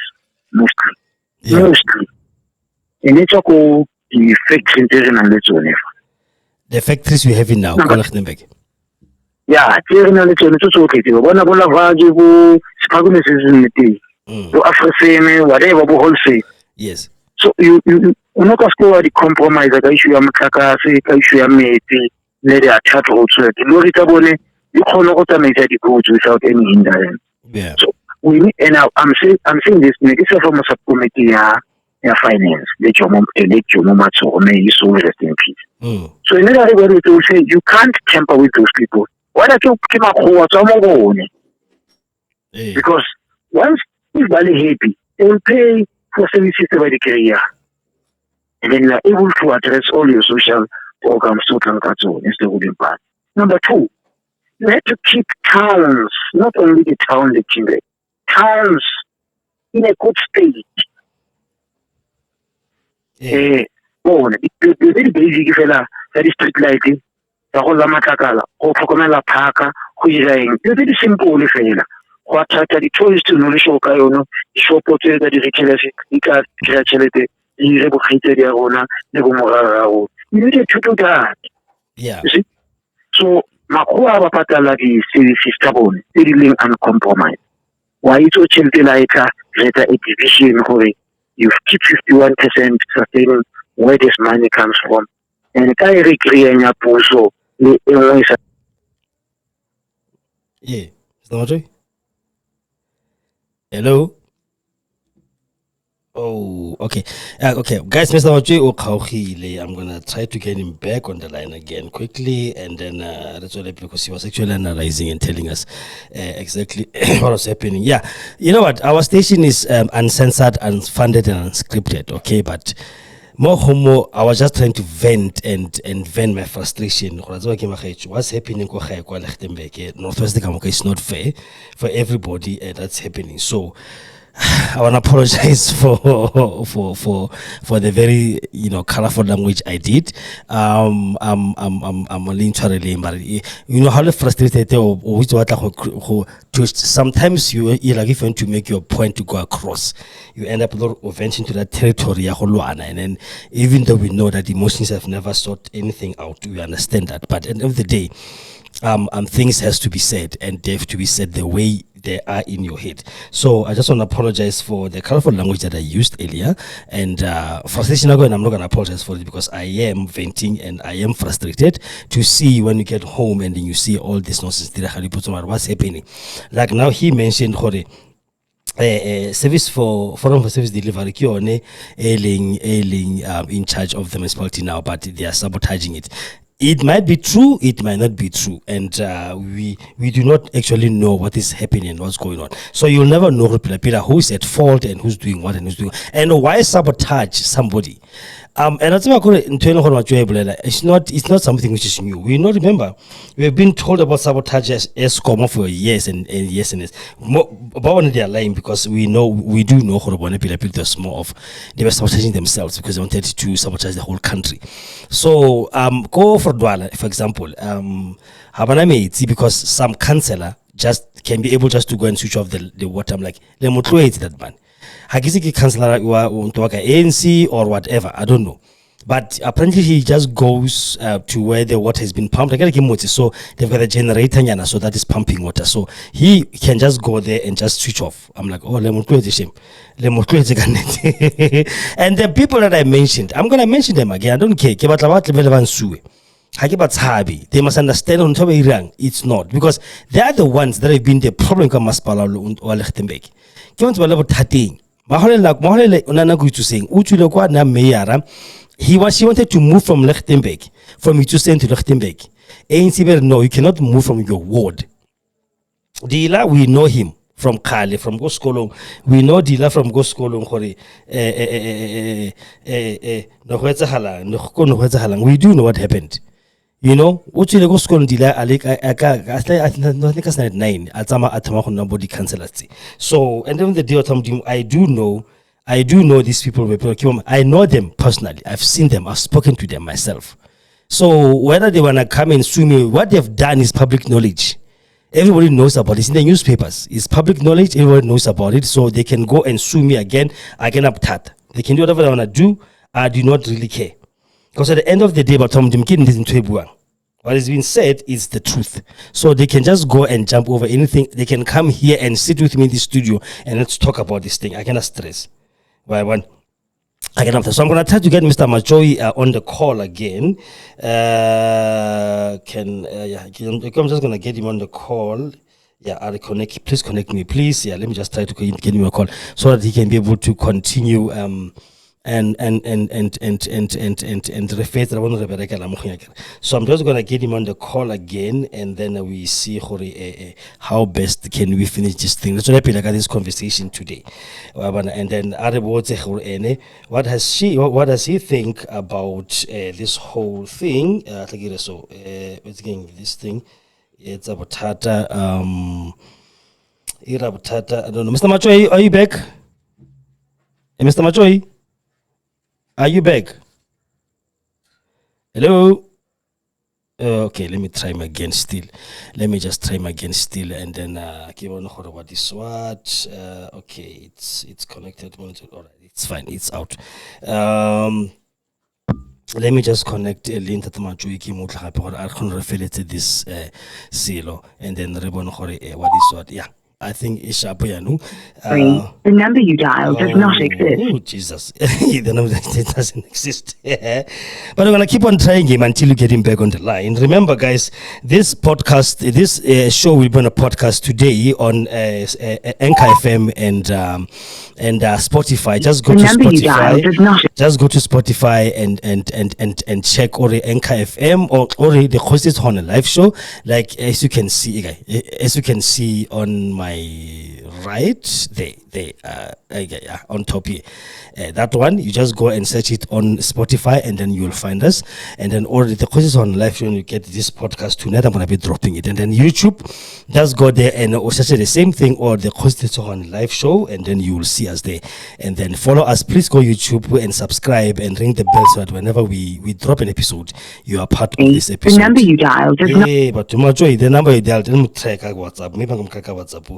mostly. Yeah. Mostly. And it's all the factories and let's on the factories we have in now, Lichtenburg. Yeah, it's okay. Bona bola vaji bo spagume season to Afroseme, whatever bo wholesale. Yes. So you not score the compromise that issue ya mtlakase, ka issue ya metsi, le the chat also. The lori tsa bone you kgona go tsamaya di goods without any hindrance. Yeah. So we need, and I'm saying this from a subcommittee ya finance, let your mom may you so rest in peace. So in other words, they will say you can't tamper with those people. Why don't you keep up because once if Bali happy, they will pay for services by the career. And then you are able to address all your social programs instead of the part. Number two, you have to keep towns, not only the town Lichtenburg, towns in a good state. The very basic fella that is street lighting, the whole Matakala, or Pocomela Parka, go ira eng tse di simple fela go thata di-tourist no le shoka yono di-shopo tse tsa di-retailers di ka kry-a tšhelete di ire bokgaitsedi ya rona le bomorara ya rona you need to do that. Yeah. You see? So makgowa ba patala di-services tsa bone tse di leng uncompromised wa itse tšhelete la e tla reta a division gore you keep 51% sustaining where this money comes from and ka e re kry-eng ya puso le e nngwe sa Yeah. Mr. Matjoi? Hello? Oh, okay. Okay, guys, Mr. Matjoi Mongale, I'm going to try to get him back on the line again quickly, and then that's all because he was actually analyzing and telling us exactly what was happening. Yeah, you know what? Our station is uncensored, unfunded, and unscripted, okay? But more homo, I was just trying to vent and vent my frustration. What's happening in Northwest Kamuka is not fair for everybody, and that's happening. So I want to apologize for the very colorful language I did. I'm only trying, but how frustrated or sometimes you like if you want to make your point to go across, you end up venturing into that territory, and then even though we know that emotions have never sought anything out, we understand that. But at the end of the day, things has to be said, and they have to be said the way they are in your head. So I just want to apologize for the colorful language that I used earlier, and frustration and I'm not going to apologize for it because I am venting and I am frustrated to see when you get home and then you see all this nonsense what's happening. Like now he mentioned service for forum for service delivery ailing in charge of the municipality now, but they are sabotaging it. It might be true, it might not be true, and we do not actually know what is happening and what's going on. So you'll never know who is at fault and who's doing what and who's doing, and why sabotage somebody. And that's why it's not something which is new. We know, remember, we have been told about sabotage as common for years and years and years. But they are lying because we do know was more of they were sabotaging themselves because they wanted to sabotage the whole country. So go for Dwala, for example, because some councillor just can be able just to go and switch off the water. I'm like, let me that man. Hakisiki councillor ANC or whatever, I don't know. But apparently he just goes to where the water has been pumped. So they've got a generator, so that is pumping water. So he can just go there and just switch off. I'm like, oh, and the people that I mentioned, I'm going to mention them again. I don't care. They must understand on top of Iran, it's not. Because they are the ones that have been the problem with Maspala or Lichtenburg. He wanted to move from Lichtenburg, from Itusen to Lichtenburg. ANC, no, you cannot move from your ward. Dila, we know him from Kale, from Goskolong. We know Dila from Goskolong. We do know what happened. You know, what you go school Dila, I think it's at 9. Nobody cancelled. So, and then the day I do know these people. I know them personally. I've seen them. I've spoken to them myself. So whether they want to come and sue me, what they've done is public knowledge. Everybody knows about it. It's in the newspapers. It's public knowledge. Everybody knows about it. So they can go and sue me again. I can uptat. They can do whatever they want to do. I do not really care. Because at the end of the day, what has been said is the truth. So they can just go and jump over anything. They can come here and sit with me in the studio and let's talk about this thing. I cannot stress. So I'm going to try to get Mr. Matjoi on the call again. I'm just going to get him on the call. Yeah, I'll connect. Please connect me, please. Yeah, let me just try to get him a call so that he can be able to continue and refer to. So I'm just gonna get him on the call again, and then we see how best can we finish this thing. Let's like this conversation today. And then what does he think about this whole thing? So it's getting this thing. It's about Tata. I don't know. Mr. Matjoi, are you back? Mr. Matjoi? Are you back? Hello? Okay, let me try him again still. Let me just try him again still, and then give on what is what. Okay, it's connected. All right, it's fine. It's out. Let me just connect a link to Matjoi ki mo tla gape gore a kgone re feletse this silo, and then re bone gore what is what. Yeah, I think it's sharp yanong. The number you dialed does not exist. Oh, Jesus. The number that doesn't exist. But I'm going to keep on trying him until you get him back on the line. Remember, guys, this podcast, this show will be on a podcast today on Anchor FM and Spotify. Just go to Spotify. Just go to Spotify and check or the Anchor FM or the hostess on a live show. Like as you can see on my right there on top here, that one you just go and search it on Spotify and then you will find us, and then already the courses on live show, you get this podcast tonight. I'm gonna be dropping it, and then YouTube, just go there and search the same thing or the courses on live show, and then you will see us there, and then follow us. Please go YouTube and subscribe and ring the bell so that whenever we drop an episode, you are part of this episode. The number you dialed does not. But Matjoi, the number you dialed, let me try WhatsApp. Maybe I'm gonna WhatsApp.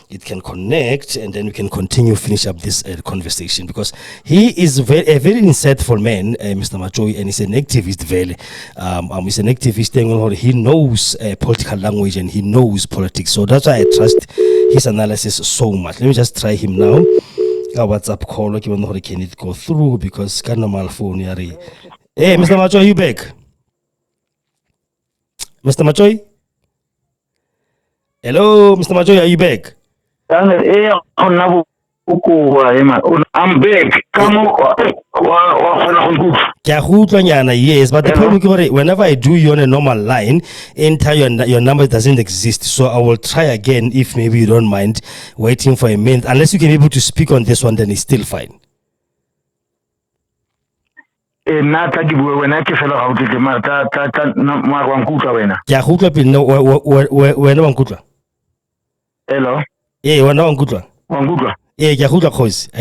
It can connect, and then we can continue finish up this conversation, because he is a very insightful man, Mr. Matjoi, and he's an activist. He's an activist. He knows political language and he knows politics, so that's why I trust his analysis so much. Let me just try him now. WhatsApp call, can it go through, because can normal phone. Hey, Mr. Matjoi, you back? Mr. Matjoi? Hello, Mr. Matjoi, are you back? I'm back. Yes, but the problem is whenever I do you on a normal line, your number doesn't exist. So I will try again if maybe you don't mind waiting for a minute. Unless you can be able to speak on this one, then it's still fine. Hello. Yeah, yeah, I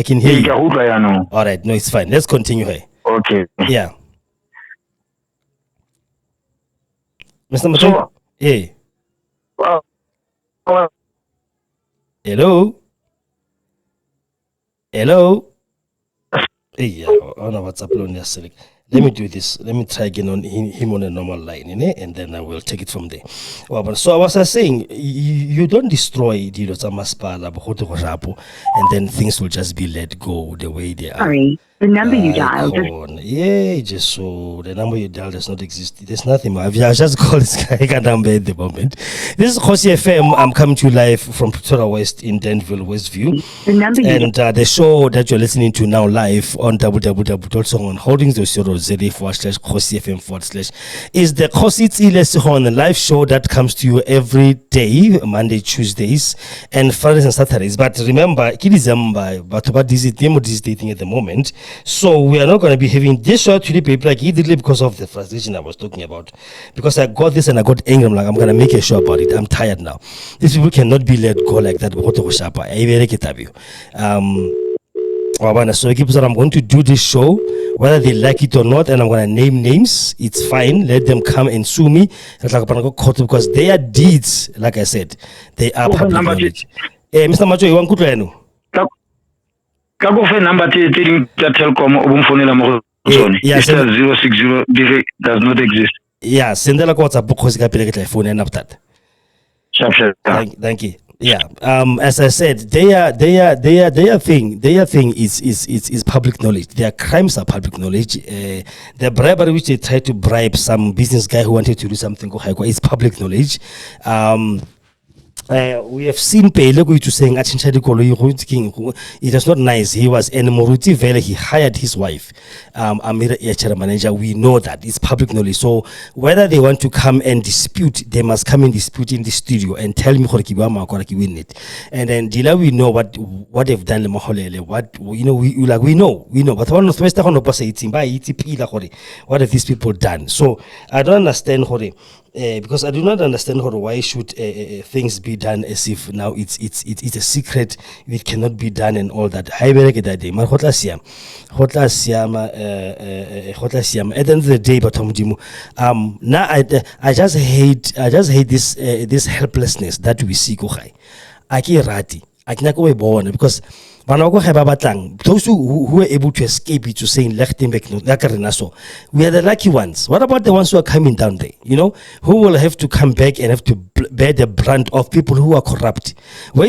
can hear you. All right, no, it's fine. Let's continue here. Okay. Yeah. Mr. Matjoi? Yeah. Hello? Hello? Yeah, I don't know what's uploading yesterday. Let me do this. Let me try again on him on a normal line, and then I will take it from there. So I was saying, you don't destroy the Masipala, and then things will just be let go the way they are. Sorry, the number you dialed. Yeah, just so the number you dialed does not exist. There's nothing more. I just called this guy number at the moment. This is Khosi FM. I'm coming to you live from Pretoria West in Denville, Westview. The number and the show that you're listening to now live on www.holdings.co.za/Khosi FM/ is the Khosi Tsile live show that comes to you every day, Monday, Tuesdays, and Fridays and Saturdays. But remember, but this is dating at the moment. So we are not going to be having this show today, people, like immediately because of the frustration I was talking about. Because I got this and I got angry. I'm like, I'm going to make a show about it. I'm tired now. These people cannot be let go like that. So I'm going to do this show, whether they like it or not, and I'm going to name names. It's fine. Let them come and sue me. Because their deeds, like I said, they are public knowledge. Mr. Matjoi, you want to number Telkom yeah, 060 does not exist. Yeah, send the WhatsApp because I can phone and after that. Thank you. Yeah. As I said, their thing is public knowledge. Their crimes are public knowledge. The bribery which they try to bribe some business guy who wanted to do something is public knowledge. We have seen Pele go to saying it was not nice. He was in Moruti Vele. He hired his wife, Amira HR manager. We know that it's public knowledge. So whether they want to come and dispute, they must come and dispute in the studio and tell me win it. And then Dila, we know what they've done. What we know. But what have these people done? So I don't understand because I do not understand why should things be done as if now it's a secret, it cannot be done and all that. At the end of the day, but now I just hate this helplessness that we see. Because those who were able to escape it to saying Lichtenburg, we are the lucky ones. What about the ones who are coming down there? Who will have to come back and have to bear the brunt of people who are corrupt? He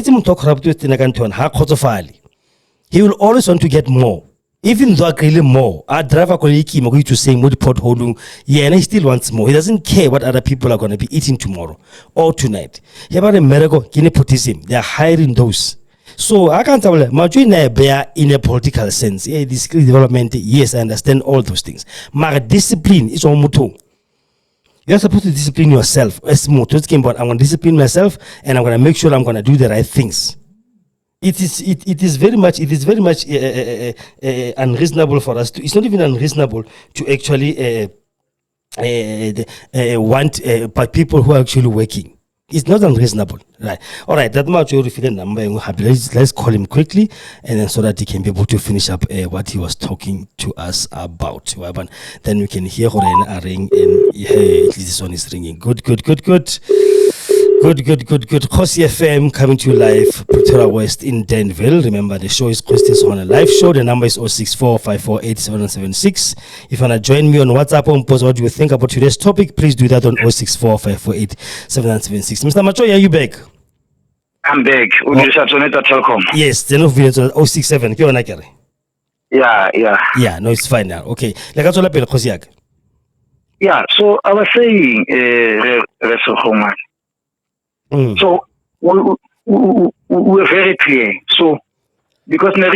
will always want to get more. Even though I more, our driver going to say more pothole, and he still wants more. He doesn't care what other people are going to be eating tomorrow or tonight. Here about America, nepotism, they are hiring those. So I can't tell Matjoi bear in a political sense. The skill development, yes, I understand all those things. But discipline is all motto. You're supposed to discipline yourself. As motto, I'm going to discipline myself, and I'm going to make sure I'm going to do the right things. It is very much unreasonable for us to. It's not even unreasonable to actually want people who are actually working. It's not unreasonable, right? All right, that much you refer the number. Let's call him quickly, and then so that he can be able to finish up what he was talking to us about. Then we can hear a ring, and this one is ringing. Good. Khosi FM coming to you live, Pretoria West in Denville. Remember, the show is Khosi on a live show. The number is 064-548-776. If you want to join me on WhatsApp and post what you think about today's topic, please do that on 064-548-776. Mr. Matjoi, are you back? I'm back. Yes, the no video 067. Yeah, no, it's fine now. Okay. Yeah, so I was saying, so we're very clear. So because this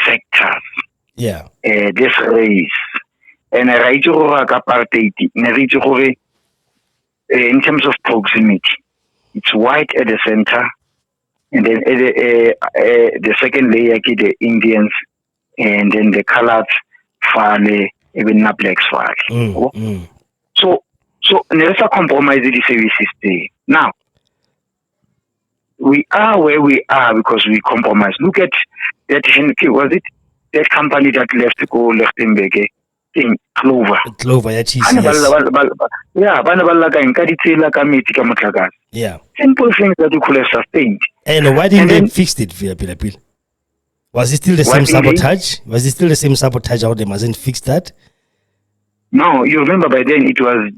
sector, this race, and apartheid, in terms of proximity, it's white at the center, and then the second layer, the Indians, and then the colors, Fale, even the blacks, Fale. So there's a compromise in the services there. Now, we are where we are because we compromise. Look at that, was it that company that left to go Lichtenburg thing, Clover. Clover, yeah, cheese. Yeah. Simple things that you could have sustained. And why didn't they fix it, Pilapil? Was it still the same sabotage? Was it still the same sabotage how they mustn't fix that? No, you remember by then it was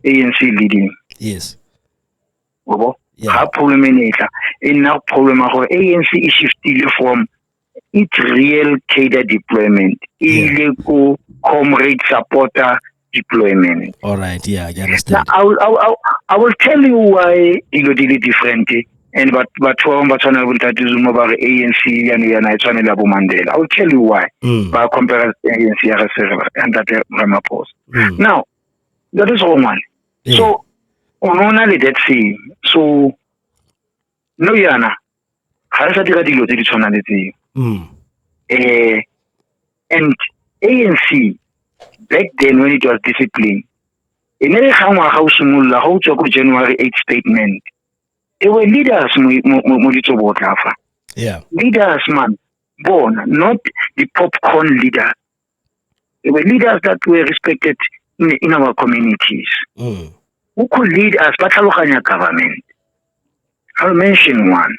ANC leading. Yes. Yeah. Problem in now problem ANC is shifting from its real cadre deployment, illegal comrade supporter deployment. All right, yeah, I understand. Now, I will tell you why it different. And but will tell you about ANC and Mandela. I will tell you why. By comparing ANC and that Ramaphosa. Now, that is all one. So only let's see. So no yana. And ANC back then when it was disciplined, in any how January 8th statement. They were leaders, leaders, man, born, not the popcorn leader. They were leaders that were respected in our communities. Who could lead us? But government. I'll mention one.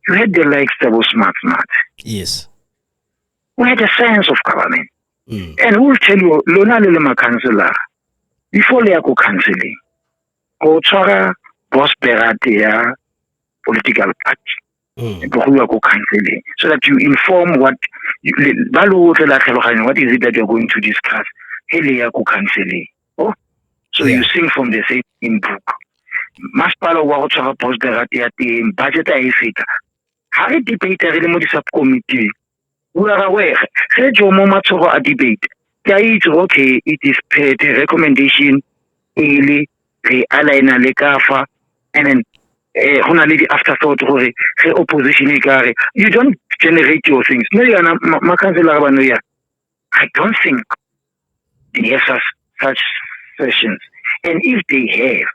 You had the likes that were smart. Yes. We had a sense of government. And who will tell you, Lona Lema Councillor, before they go counseling, go to boss Peratia political party. Go counseling. So that you inform what is it that you're going to discuss. Counseling. Oh, so you sing from the same book. Maspalo wa go boss Peratia budget Africa. How a debate really subcommittee. We are aware. Say Joe Momatoro a debate. Okay, it is paid recommendation, the aligner lekafa, and then the afterthought for the opposition. You don't generate your things. No, I don't think they have such sessions. And if they have,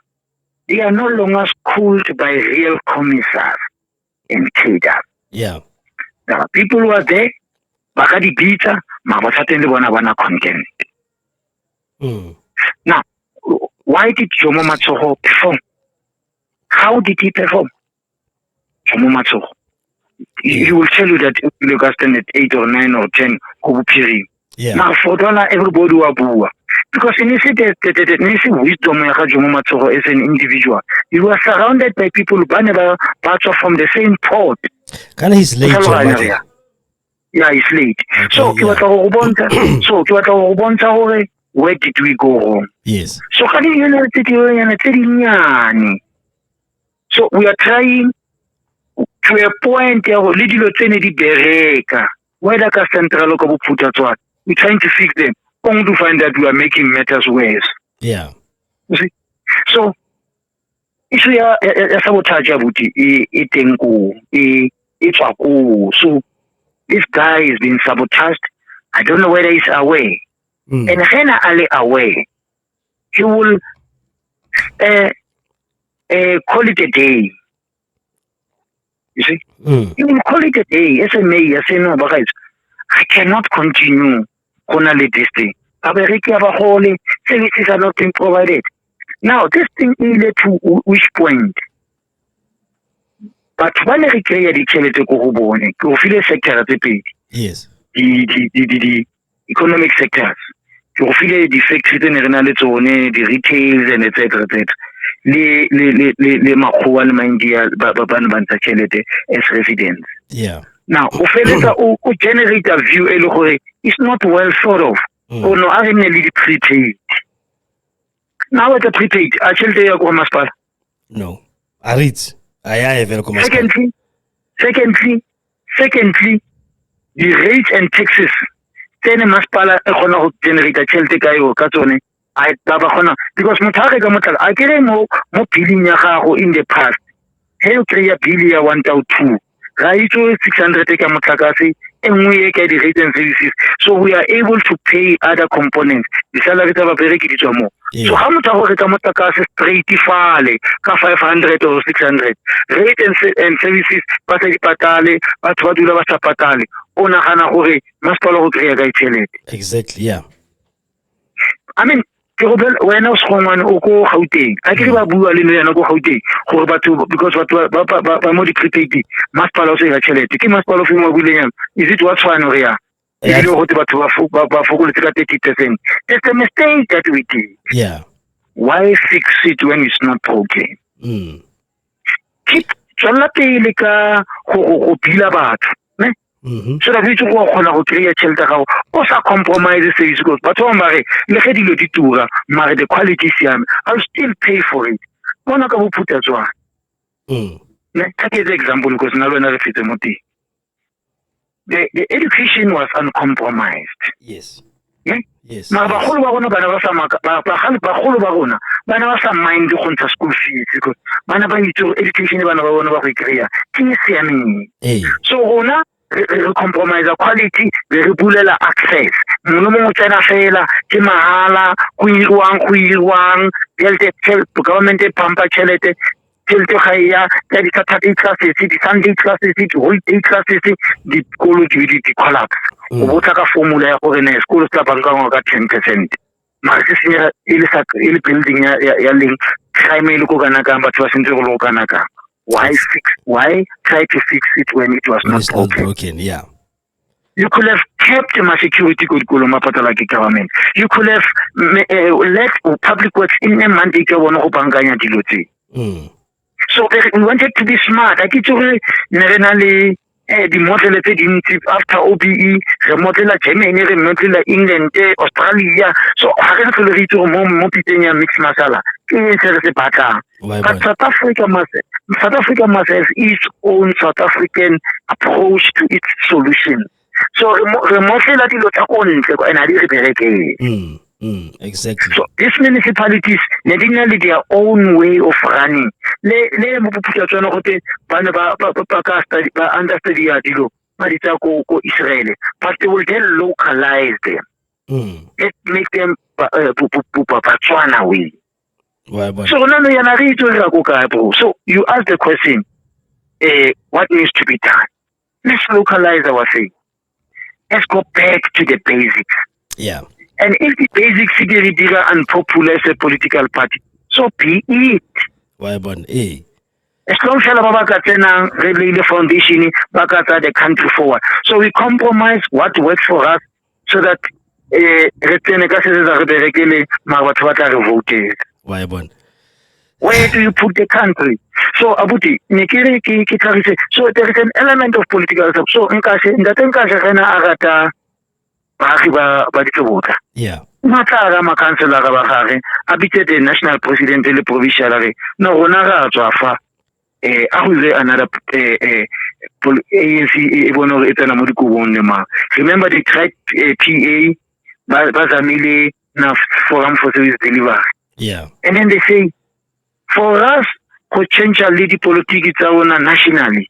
they are no longer schooled by real commissars and cadres. Yeah. There are people who are there, bakadi pizza, mabasaten le bona content. Now, why did Jomo Matsoho perform? How did he perform? Jomo Matsoho. He will tell you that you look at 8 or 9 or 10 period. Now, for dollar, everybody will boo. Because in this wisdom of Jomo Matsoho as an individual, he was surrounded by people who never parts from the same port. Kind of he's late. Yeah, he's late. Okay, so, where did we go wrong? Yes. So, so we are trying to a point where the central we're trying to fix them, only to find that we are making matters worse. Yeah. You see? So, if we are a sabotage, so this guy is being sabotaged. I don't know whether he's away. And Hena Ali away, he will call it a day. You see? He will call it a day. Yes, I say no, but guys, I cannot continue on this thing. Services are not being provided. Now, this thing is led to which point? But when I create the challenge to feel a sector at the page. Yes. The economic sectors. To feel the factories and the retails and etc. Le makhuwa le maindia ba bantsa chelete as residents. Yeah. Now, o generate a view it's not well thought of. Oh no, I am really prepaid. Now at the prepaid, I tell you go masipala. No. I read. I have a Secondly, the rates and taxes. Then masipala e khona go generate chelete ka yo ka tsone. I because I get more billing in the past. Hey, create a billion 1,200. Right, 600 and we get the rate and services. So we are able to pay other components. The salary is very good. So how much are we straight 500 or 600? Rate and services, exactly, yeah. I mean, when I was home and Oko Haute, I give a boo and go Haute, because what more prepaid, must follow say a chile. You must follow him, William. Is it what's one or here? You know what about 30%. That's a mistake that we did. Yeah. Why fix it when it's not okay? Keep Chalapelika who pila bat. So that we to walk on our create shelter, also compromise the service goes. But the quality, I'll still pay for it. One of them put as well. Take the example because now another fit the education was uncompromised. Yes. Yeah? Yes. Now, the whole one of mind to school fees because education so compromise quality, we pull access. Ke mahala, kuiwang, government pampa chelete, Tiltohaya, that is Saturday classes, the Sunday classes, the weekday classes, the college the collapse. Wotaka formula or in a school club and go 10%. Marxist il building yelling, crime Lukanaka, but was in Lukanaka. Why try to fix it when it was not broken? Yeah. You could have kept my security good Patalaki government. You could have let public works in a mandate of one Banganya Diluti. So we wanted to be smart. I get to the model after OBE, the model Germany, the model England, Australia. So I can't read to more mixed masala. But South Africa must have its own South African approach to its solution. So remotely that exactly. So these municipalities, they their own way of running. But they will then localize them. Let's make them Botswana way. Why, but So so you ask the question, what needs to be done? Let's localize our thing. Let's go back to the basics. yeah. And if the basics are unpopular as a political party, so be it. Why, but As long as the foundation the country forward. So we compromise what works for us so that voted. why, but Where do you put the country? So Abuti, so there is an element of political stuff. So yeah. Matara makansela ga ba gare a bitse the national president le provincial re no rona ga tswa fa a hule another ANC e bono e tsena mo dikobong le ma remember the track PA ba zamile na forum for service delivery, Yeah. and then they say for us to change a lady politics tsa ona nationally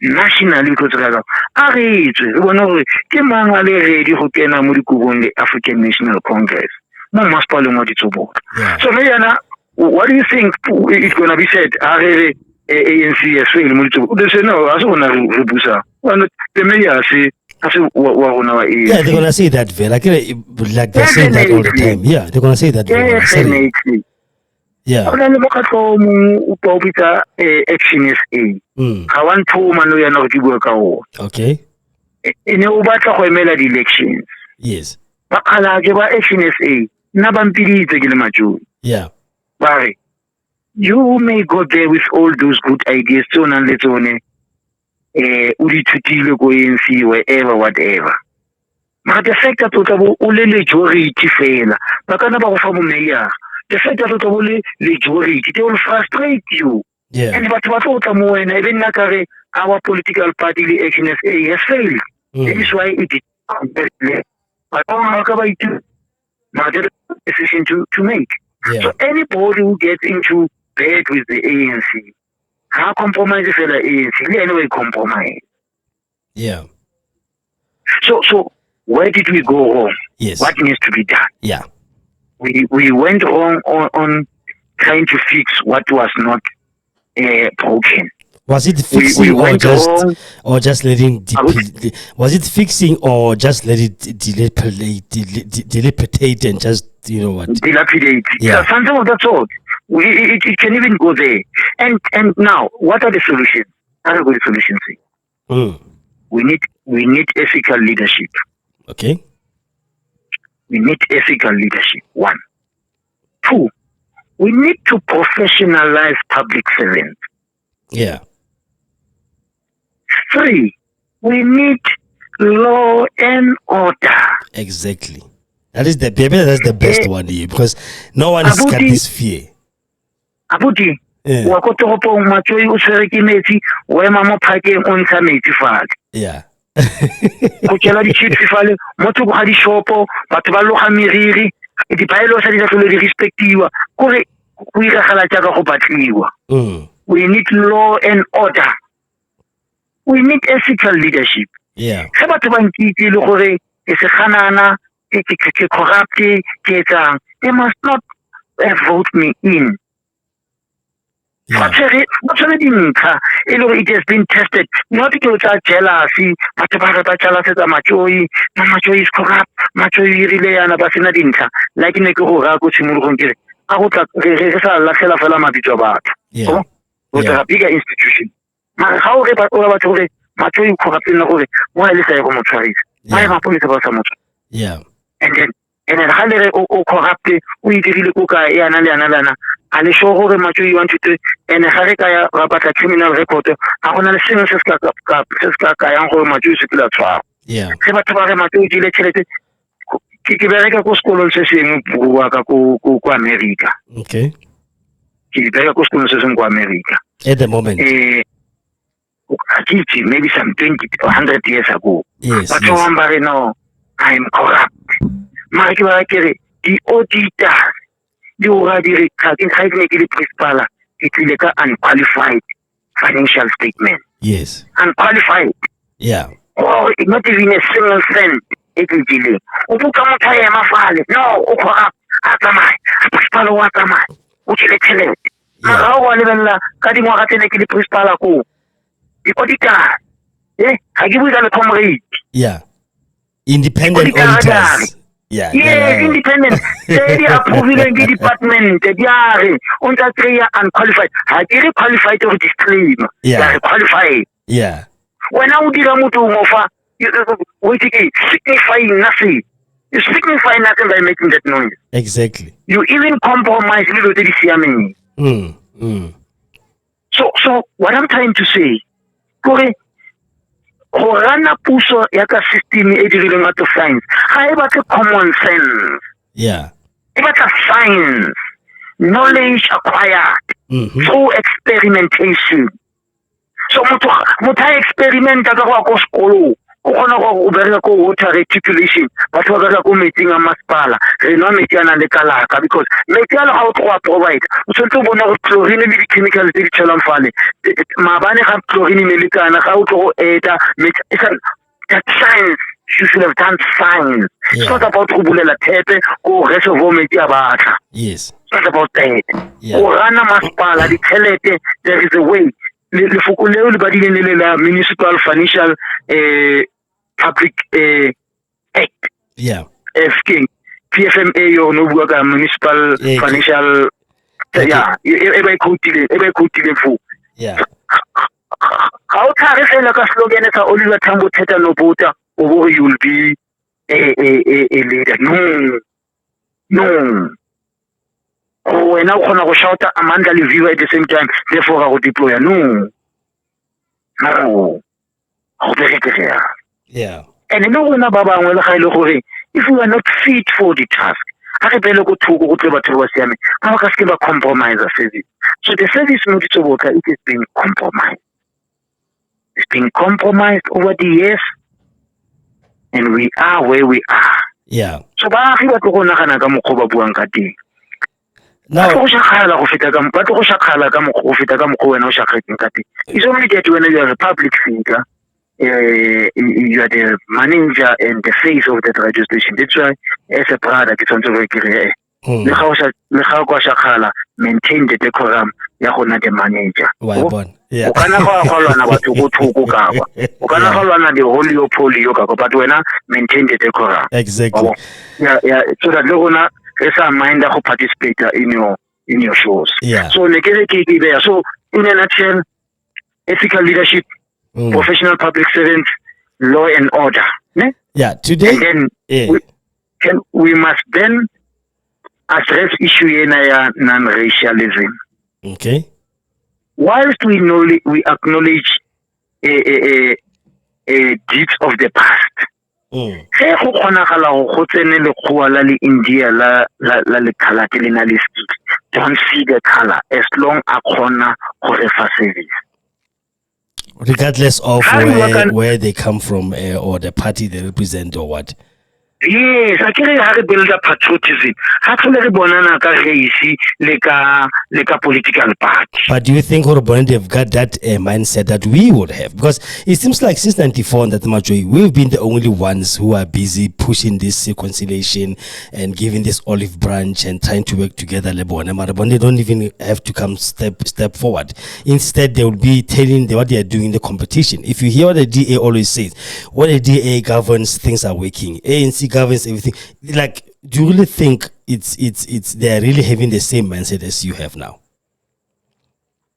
because ga a re itswe bona gore ke mang a le ready go kena mo dikobong le African National Congress mo masipaleng wa ditsobotla. So Mayana, what do you think is going to be said? ANC as well mo ditsobotla. They say no, a se bona re busa. The mayor say Yeah, they're gonna say that like they're saying that all the time. Yeah, they're gonna say that. Definitely. Yeah. Ona le mokgatlo mo upobitsa action SA. Ga wa nthoma no ya no di bua ka o. Okay. Ene o batla go emela di elections. Yes. Ba khala ke ba action SA nna ba mpiditse ke le Matjoi. Yeah. Bare you may go there with all those good ideas tsona le tsone o di thutile go ANC wherever whatever. But the fact that o le majority fela ba kana ba go fa mo mayor. The fact that o le majority, they will frustrate you. Yeah. And but what even our political party, the HNSA, has failed. That is why it is completely. But how can I do? Decision to make. Yeah. So anybody who gets into bed with the ANC, how compromise for the ANC? Anyway, compromise. Yeah. So where did we go wrong? Yes. What needs to be done? Yeah. We went wrong on trying to fix what was not broken. Was it fixing or just letting was it fixing or just let it dilapidate and just dilapidate? Yeah. Something of that sort. It can even go there. And now, what are the solutions? What are the solutions? We need ethical leadership. Okay. We need ethical leadership. 1. 2, we need to professionalize public servants. Yeah. 3, we need law and order. Exactly. That's the best one here because no one has got this fear. Abuti, wa ko toropong Matjoi o tshwere ke metsi, o ema mo phakeng o ntsha metsi fale. Yeah. Go tshela di chips fale, motho go ga di shopo, batho ba loga meriri, di bailo sa di tlo di respectiwa. Gore go iragala jaaka go batliwa. We need law and order. We need ethical leadership. Yeah. Ge batho ba nkitse le gore e se ganana ke corrupt ke etsang, they must not vote me in. Yeah. It has been tested. Not because of jealousy, but Matjoi is corrupt, Matjoi really and Basina Dinka, like in the Koraku Simulonke. I would like Fela Mabitobat. Yeah. With a bigger institution. How about Matjoi corrupt in the way? Why is there a why am I police about so much? Yeah. And then Hallere o corrupt, we really cook a ale show gore Matjoi want to and ga re ka ya rapata criminal record a gona le sengwe se ska ka yang gore Matjoi se tla tshwara. Yeah. Se batho ba re Matjoi di le tšhelete ke bereka ko sekolong se seng bua ka ko America. Okay. Ke bereka ko sekolong se seng ko America At the moment. Maybe some 20 or 100 years ago. Yes. But somebody no, I'm corrupt. Mara ke ba ke re di auditors di ora di re ka ke le principal ke tlile ka unqualified financial statement. Yes. Unqualified. Yeah. Oh, not even a single cent e tlileng o buka motho ya mafale no o khora a tsamaya principal wa tsamaya o tšhelete mara o wa lebella ka dingwaga tsene ke di principal ko di-auditor ga ke bue ka le comrade independent auditors independent di approving ke department di are on tsa three unqualified ha ke re qualified or disclaimer ya qualified wena o dira motho mo fa wait ke signifying nothing. You signify nothing by making that noise. Exactly. You even compromise little to the So what I'm trying to say, kore go rana puso ya ka system e dirileng out of science. Ga e batla common sense. E batla science, knowledge acquired through experimentation. So motho experimenta ka go ko sekolo o kgona go bereka ko water reticulation batho ba bereka ko metsing a masepala re nwa metsi a nang le kalaka because metsi a le ga o tlo a provide o tshwanetse o bona gore chlorine le di-chemicals tse di tshelang fale maabane ga chlorine ne le kana ga o tlo go eta that science you should have done science. It's not about go bulela thepe go reservoir metsi a batla. It's not about that. Go rana masepala ditšhelete there is a way. Lefoko leo le badileng le la municipal financial public act PFMA yo no bua ka municipal financial e ba ikhoutile fo ga o thare fela ka slogan sa Oliver Tambo Theta no Bota o bo you will be a leader no wena o kgona go shouta Amanda Leviva at the same time therefore go deploy no go bereke and no wena ba bangwe le ga ile gore if you are not fit for the task a re bele go thoko go tle batho ba siame ba ka se ba compromise service so the service no ditsobotla it is being compromised. It's been compromised over the years and we are where we are so ba ga ba tlo go nagana ka mokgwa ba buang ka teng now go shakhala go feta ka mpa go shakhala ka mokgwa go feta ka mokgwa wena o shakgetseng ka teng it's only that when you are a public figure you are the manager and the face of the radio station. That's why as a product it's also very clear le ga go shakhala maintain the decorum ya gona the manager o kana go lwana batho go thoko ka kwa o kana go lwana the polio ka but wena maintain the decorum exactly so that le gona it's a mind to participate in your shows. So so in a nutshell, ethical leadership, professional public servants, law and order. Today and then we must then address issue in non-racialism. Okay. Whilst we acknowledge a deeds of the past. Ge go kgonagala go tsene le khoa la le India la le color ke le na le don't see the color as long a khona go refa service regardless of where they come from or the party they represent or what. Yes, I can have build up patriotism. Actually, bonana ka race le ka political party. But do you think they've got that mindset that we would have? Because it seems like since '94 that Matjoi, we've been the only ones who are busy pushing this reconciliation and giving this olive branch and trying to work together. They don't even have to come step forward. Instead, they will be telling what they are doing in the competition. If you hear what the DA always says, when the DA governs, things are working. ANC governs everything. Like, do you really think it's they're really having the same mindset as you have now?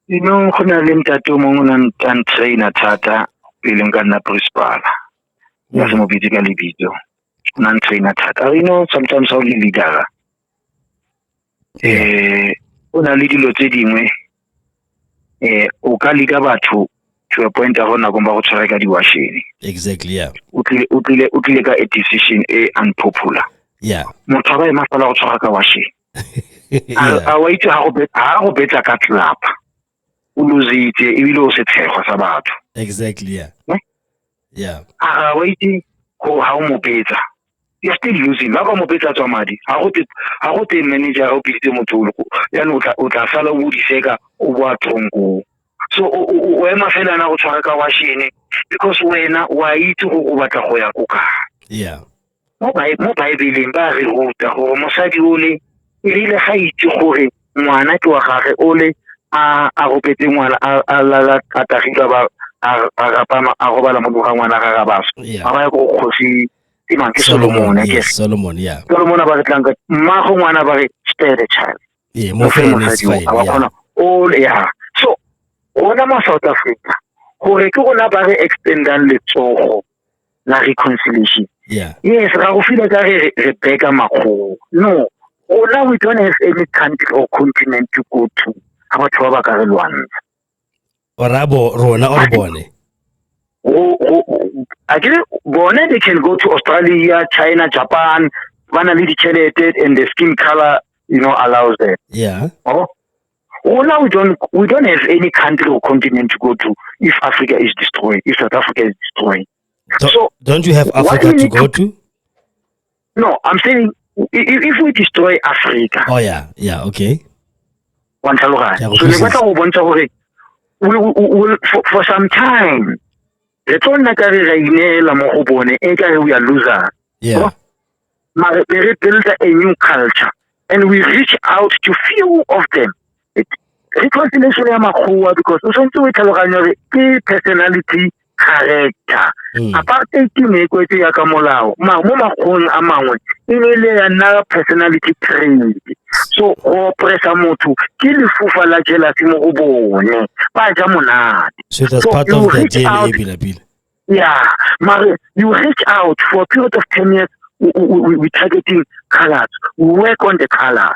You know, gona le mtato mongwe na trainer thata pele nka nna principal ya se mo bitse ka lebitso na trainer thata. You know, sometimes how le leader ona le dilo tse dingwe o ka leader batho to a point a gona go ba go tshwara ka diwasheni. Exactly, o tlile ka a decision unpopular. Motho ba e mafala go tshwara ka washeni. A wa itse ha go betla ka club o lositse e bile o se tshego sa batho. Exactly, a wa itse go ha o mo betsa you're still losing ba ba mo betsa tswa madi ha go te manager o bitse motho ya no o tla sala o diseka o bua thongo. So o ema fela na go tshwara ka washeni because wena wa itse go batla go ya go ka mo Bible ba re ruta gore mosadi o le ile ga itse gore ngwana ke wa gage o le a gopetse ngwana a la tagila ba a rapama a go bala mo ga ngwana ga ba ba go khosi imang ke Solomon Solomon, yeah. Solomon ba re tlanka mma go ngwana ba re spare the child. Yeah, more fairness fine, yeah. All yeah. So ona ma South Africa gore ke gona ba re extendang letsogo la reconciliation. Yeah. Yes, ra go fila ka re Rebecca Makgo. No. Oh, now we don't have any country or continent to go to. How about Rwanda? Orabo Rona or Bone? Actually, Bone, they can go to Australia, China, Japan, vanilla chelated, and the skin color, allows that. Yeah. Oh, now we don't have any country or continent to go to if Africa is destroyed, if South Africa is destroyed. So don't you have Africa to go to? No, I'm saying if we destroy Africa. Oh yeah, okay. So we will for some time. We are losers. Yeah. We build a new culture and we reach out to few of them. Reconciliation because we personality character. Apartheid ke ya ka molao mo magong a mangwe another personality trait. So go pressa motho ke lefufa la jealousy mo go bone ba ja monate. So that's part of the DNA. Yeah, you reach out for a period of 10 years. We targeting colors. We work on the color.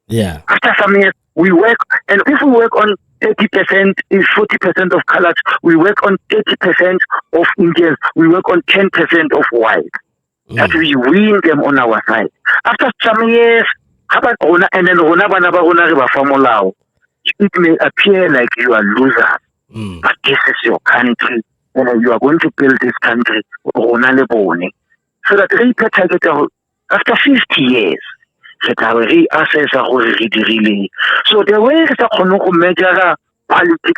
Yeah. After some years, we work, and if we work on 30%, is 40% of colors. We work on 30% of Indians. We work on 10% of white. That we win them on our side. After some years, and then it may appear like you are losers, but this is your country, and you are going to build this country. So that after 50 years, so the way to measure quality,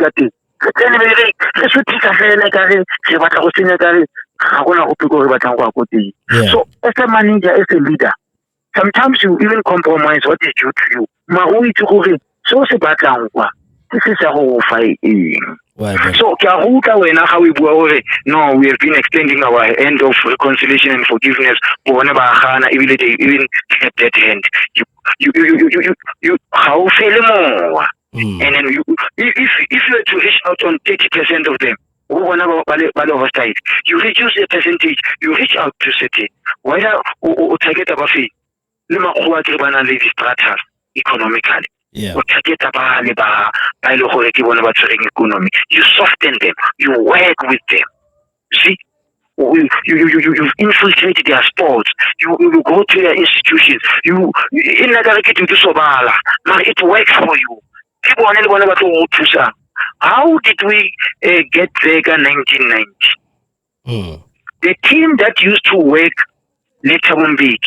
so as a manager, as a leader, sometimes you even compromise what is due to you. So this is a whole fight. So how we no, we have been extending our end of reconciliation and forgiveness even at that hand. You how fail more. And then if you are to reach out on 30% of them, you reduce the percentage, you reach out to 30. Why target about economically? Yeah. You soften them, you work with them. See? You infiltrate their sports, you go to their institutions, it works for you. How did we get Vega 1990? The team that used to work later on big,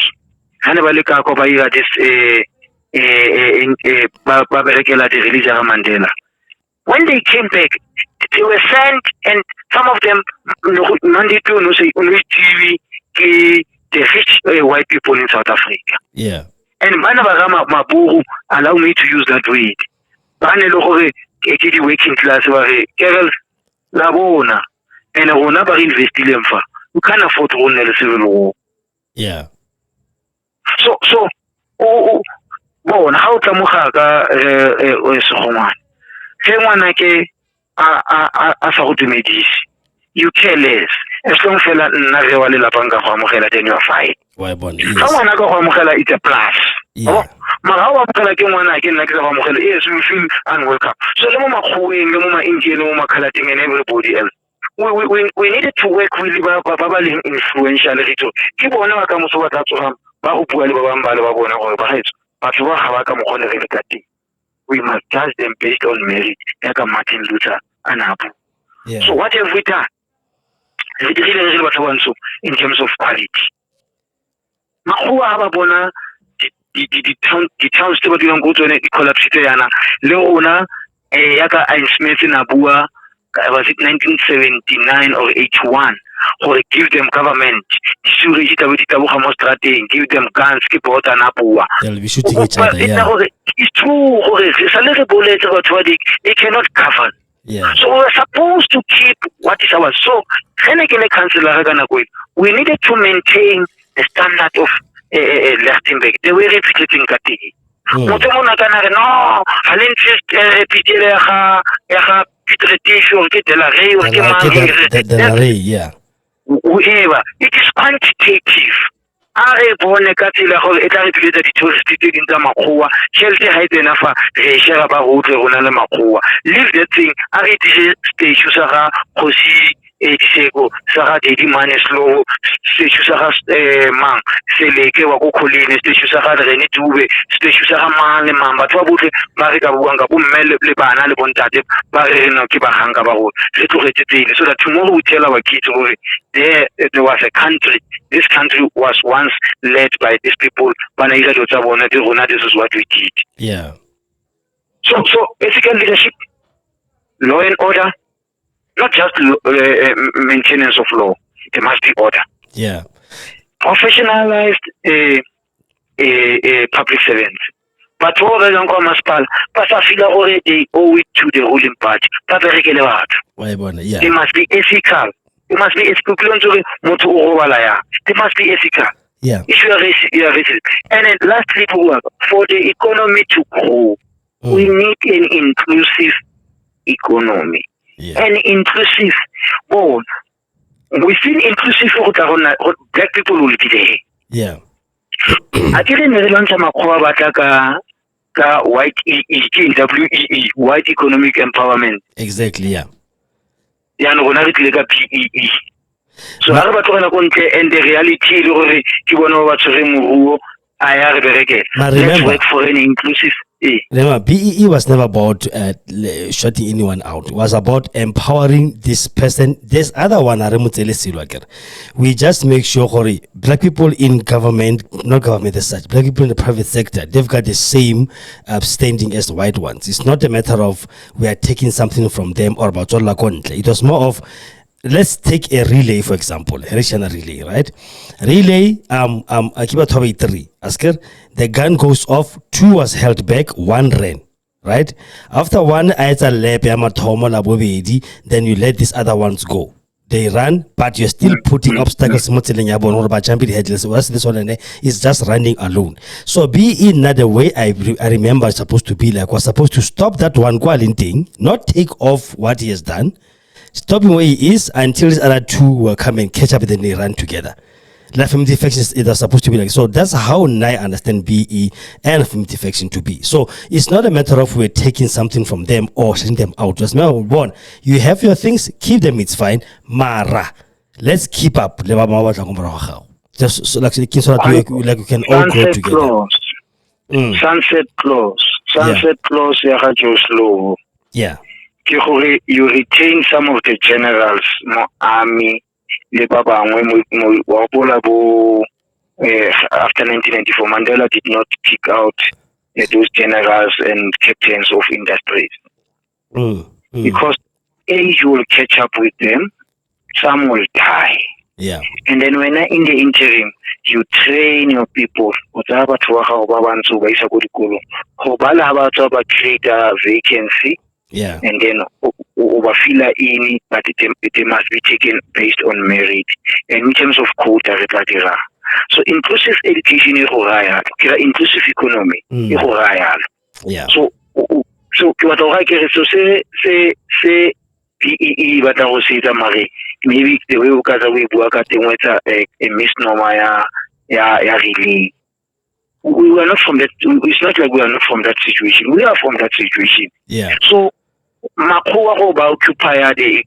when they came back, they were sent, and some of them, the rich white people in South Africa. Yeah. And Maburu allow me to use that word. The working class girls, Labona, and Rona ba invest in fa. You can't afford to run the civil war. Yeah. So, how tamuga ka sogongwana. Ngwana ke a sa go dumedise. You care less. As long fela nna re wa le lapang ka go amogela then you are fine. Why born? Yes. Ngwana ka go amogela it's a plus. Yeah. Mara wa amogela ke ngwana ke nna ke go amogela. Yes, we feel unwelcome. So le mo makgoeng le mo ma-Indian le mo makhalateng and everybody else. We needed to work with ba influential rito. Ke bona ba ka moso ba tla tsoga ba go bua le ba bang ba le ba bona gore ba gaetso. Batho ba ga ba ka mogone re le ka teng. We must judge them based on merit, like Martin Luther and Abu. Yeah. So what have we done? In terms of quality. The towns to go to the collapse Leona, Yaka and Smith in Abua, was it 1979 or 81? or give them government, give them guns, They'll be shooting each other, it's true, it's a little bullet about what they cannot govern. Yeah. So we're supposed to keep what is ours. So we needed to maintain the standard of Lichtenburg. They were replicating Katigi. No, yeah. Whoever, it is quantitative. Are bone ka tsela gore e tla re tlisetsa di-tourist tse ding tsa makgowa tšhelete ga e tsena fa re share ba rotle go na le makgowa leave that thing a re dire statue sa ga kgosi diseko sa ga Daddy Mane Slow statue sa ga mang seleke wa go kholene statue sa ga Rene Dube statue sa ga mang le mang batho ba botle ba re ka buang ka bo mme le bana le bontate ba re no ke ba hanga ba go re tlogetse tsele so that tomorrow we tell our kids gore there was a country. This country was once led by these people. This is what we did. Yeah. So ethical leadership, law and order, not just maintenance of law. There must be order. Yeah. Professionalized public servants. But all the young municipal, but I feel already they owe it to the ruling party. Yeah. They must be ethical. They must be ethical. They must be ethical. Yeah. If you are racist. And then lastly, for the economy to grow, we need an inclusive economy. Yeah. An inclusive. Within inclusive, black people will be there. Yeah. I didn't launch ka white WEE, white economic empowerment. Exactly, yeah. Yeah, no, PEE. So and the reality let's work for an inclusive. Remember, BEE was never about shutting anyone out. It was about empowering this person. This other one, we just make sure black people in government, not government as such, black people in the private sector, they've got the same standing as the white ones. It's not a matter of we are taking something from them or about it was more of, let's take a relay, for example, a relay, right? Relay, Akiba 3. Asker, the gun goes off, 2 was held back, 1 ran, right? After 1, then you let these other ones go. They run, but you're still putting obstacles. This one is just running alone. So be in another way. I remember it's supposed to be like, was supposed to stop that one thing, not take off what he has done, stop him where he is until these other 2 will come and catch up and then they run together. Like family defections, it was supposed to be like so. That's how I understand BE and family defection to be. So it's not a matter of we're taking something from them or sending them out. Just remember, one, you have your things, keep them, it's fine. Mara, let's keep up. Just so like we can all grow together. Sunset clause, yeah. You retain some of the generals, army. After 1994, Mandela did not kick out those generals and captains of industries because age will catch up with them. Some will die. Yeah. And then when in the interim, you train your people. Create a vacancy. Yeah. And then overfill in, but it must be taken based on merit. And in terms of quota, so inclusive education is inclusive economy. Yeah. So say PEE, but I will say that maybe the way we work at a misnomer, really. We are not from that. It's not like we are not from that situation. We are from that situation. Yeah. So, Makoa occupy the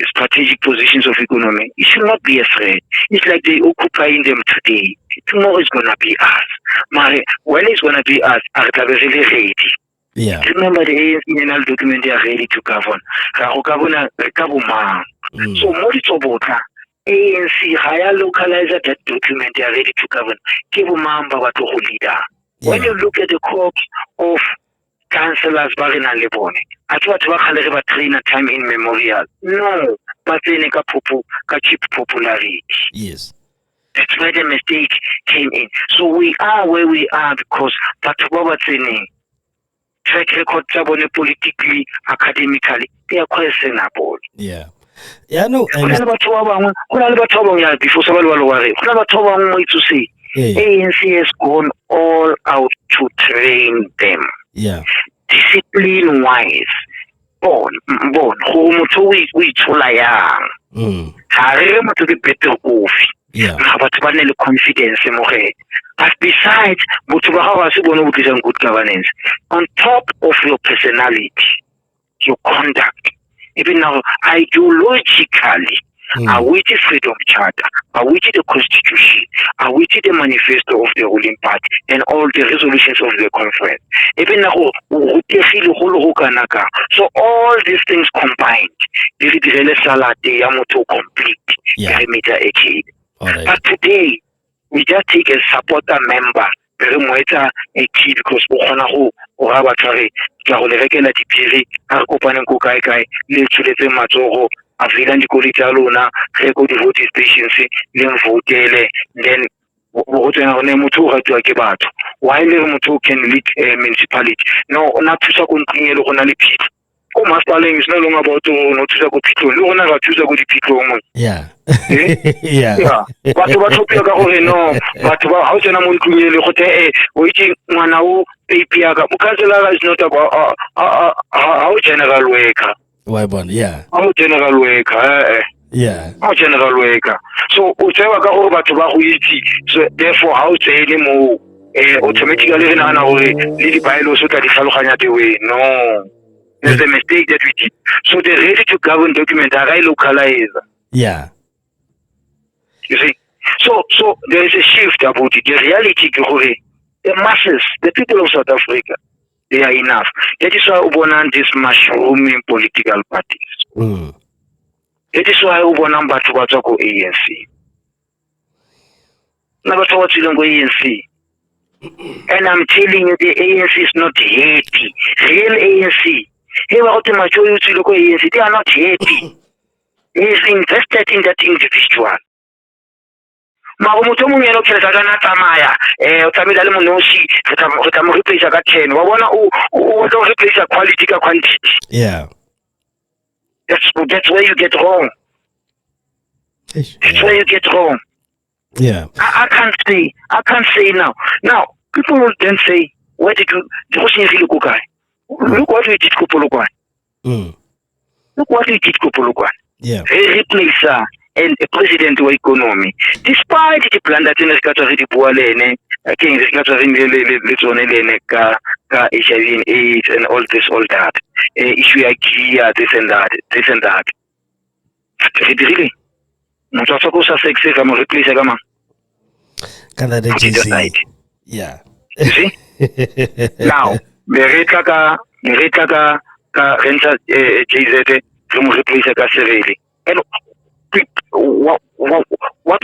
strategic positions of economy. It should not be a threat. It's like they occupying them today. Tomorrow is gonna be us. When it's gonna be us, are really ready? Yeah. Remember the ANC document, they are ready to govern. So, more ditsobotla. ANC higher localizer that document they are ready to govern. When you look at the corps of councillors ba re nang le bone a ke batho ba kgale re ba trainer time in memorial no ba tsene ka cheap popularity. Yes. That's where the mistake came in. So we are where we are because batho ba ba tseneng track record tsa bone politically, academically, they are questionable. Yeah. Yeah, no. Go na le batho ba bangwe before sa ba le ba lware go na batho ba bangwe to say ANC has gone all out to train them. Yeah. Discipline wise. Go motho o itshola yang. Ha re motho ke better coffee. Yeah. Batho ba ne le confidence mo ge. But besides, batho ba ga ba se bone bo good governance. On top of your personality, your conduct, even now ideologically, are with the freedom charter, are with the constitution, are with the manifesto of the ruling party, and all the resolutions of the conference. Even now, so all these things combined, this is the salad they are to complete. Yeah. Right. But today, we just take a supporter member, a key because o ba tshware ka go le rekela dipiri a re kopaneng ko kae le tshuletse matsogo a vila dikoli tsa lona re go di voting stations le mvotele then go tsena go ne motho ga tswa ke batho why le motho can lead a municipality no ona thusa go ntleng le gona le phito ko masipaleng is no longer about no thusa go phito le gona ga thusa go diphitlong. Yeah. Yeah. Batho ba tlhopile ka gore no batho ba ha o tsena mo ntlong le go te o itse ngwana o APA ka councillor is not about how general worker. Why bon? Yeah. How general worker. Yeah. How general worker. So o tseba ka gore batho ba go itse so therefore how tsene mo automatically re nana gore le di bylaws o tla di tlhaloganya the way no. That's a mistake that we did. So the ready to govern document are localized. Yeah. You see? So there is a shift about it. The reality is the masses, the people of South Africa, they are enough. That is why we want this mushrooming political parties. That is why we want to go ANC. Now go ANC. And I'm telling you, the ANC is not happy. Real ANC. Hey, they are not happy. He is invested in that individual. Motho mongwe eno ke tla kana tsamaya o tsamela le monosi re tla mo replace ka 10 wa bona o tlo replace quality ka quantity. Yeah. That's where you get wrong. That's where you get wrong. Yeah. I can't say now. Now people will then say, where did you look what we did Kopolokwane. Look what we did Kopolokwane. Yeah. Replace and a president of economy. Despite the plan that in the country the poor lene, again the country in HIV and AIDS and all that. Issue IKEA, this and that. Really? Mutasa sex I'm replace agama. Yeah. You see? Now, mereka ka renta JZ from replace ka serele. And what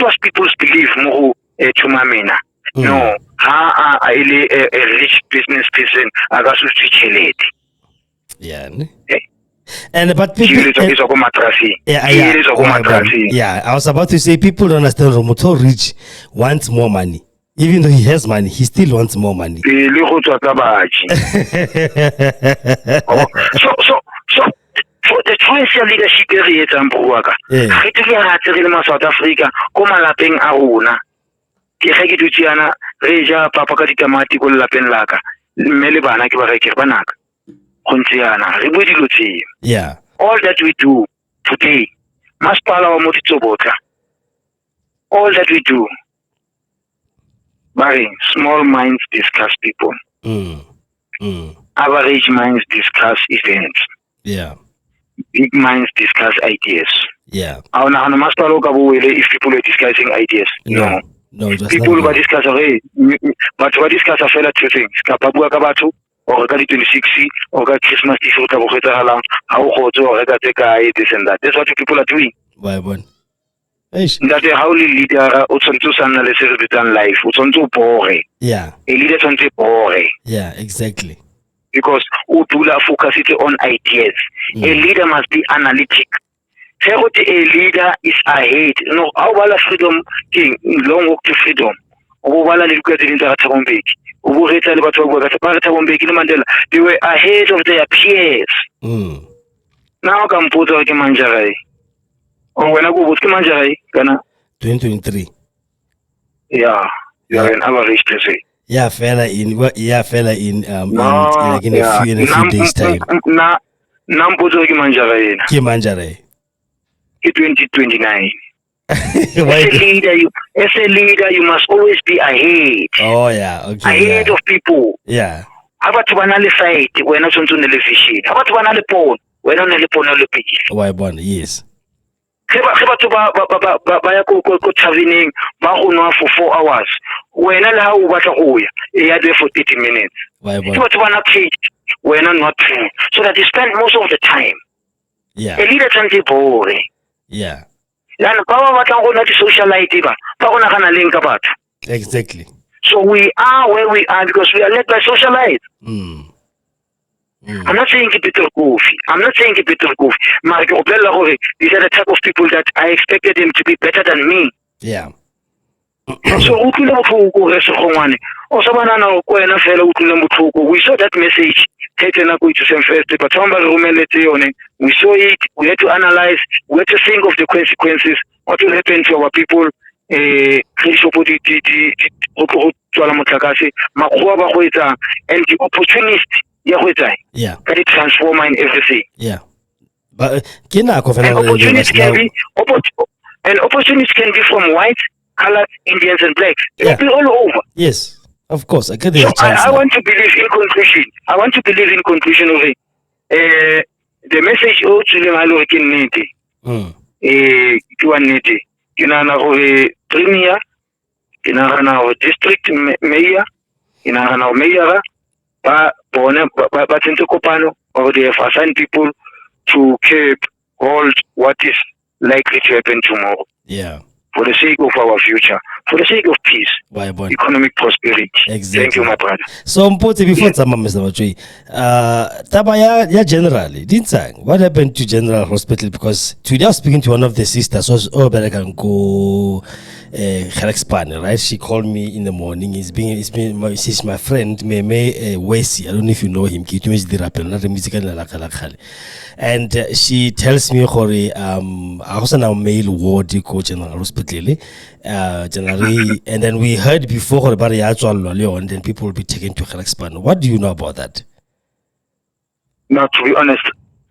was people's belief more Chumamina? No, a rich business person against the yeah. And but people, yeah, I was about to say people don't understand Romoto Rich wants more money. Even though he has money, he still wants more money. So the choice leadership area Tambuaka. I think in South Africa, come lapeng a rona. Ke ge ke dutsiana reja papa ka ditamati go lapeng laka. Mme le bana ke ba re ke banaka. Gontsiana re bue dilo tse. Yeah. All that we do today, masipala wa mo ditsobotla. All that we do. Barring small minds discuss people. Average minds discuss events. Yeah. Big minds discuss ideas. Yeah. If people are discussing ideas, no. People who discuss but who discuss a fellow two things. Kapabua Kabatu or Gali 26 or got Christmas Tifo how or this and that. That's what people are doing. Why one? That a holy leader also analysis return life, also boring. Yeah. A leader on boring. Yeah, exactly. Because o dula focused on ideas. A leader must be analytic. A leader is ahead. No, our freedom king, long walk to freedom. They were ahead of their peers. Now come put out Manjarai. Oh, when I go with Manjarai, 2023. Yeah, you are an average to say. Yeah, fella in like in a few days time. Nampuzo Manjarai. Kimanjare. 2029. As a leader, you must always be ahead. Oh yeah, okay. Ahead of people. Yeah. Abantu banale fight wena sonto television. Abantu banale phone wena unele page. Why born? Yes. Batho ba ya ko traveling ba go nwa for 4 hours. Wena la o batla go ya e ya there for 30 minutes. Why born? Batho bana cage wena not true. So that you spend most of the time. Yeah. A leader can't bore. Yeah. Lana ba batla go na di socialite ba go na kana leng ka batho. Exactly. So we are where we are because we are led by socialites. I'm not saying keep it coffee. These are the type of people that I expected them to be better than me. Yeah. So we saw that message taken up with some first, but we saw it, we had to analyze, we had to think of the consequences, what will happen to our people. And the opportunist, yeah, can it transform in everything. Yeah, but an opportunist can be from white, colored, Indians, and blacks. It will be all over. Yes, of course. I want to believe in conclusion. Of it. The message premier, district mayor, mayor, or they have assigned people to hold what is likely to happen tomorrow. Yeah. For the sake of our future, for the sake of peace, economic prosperity. Exactly. Thank you, my brother. So, before Mr. Matjoi, Tabaya generally, what happened to General Hospital? Because today I was speaking to one of the sisters, right? She called me in the morning. She's my friend, Wesi. I don't know if you know him. And she tells me, I was on a male ward General Hospital, generally, and then we heard before about and then people will be taken to Helexpan. What do you know about that? Now, to be honest,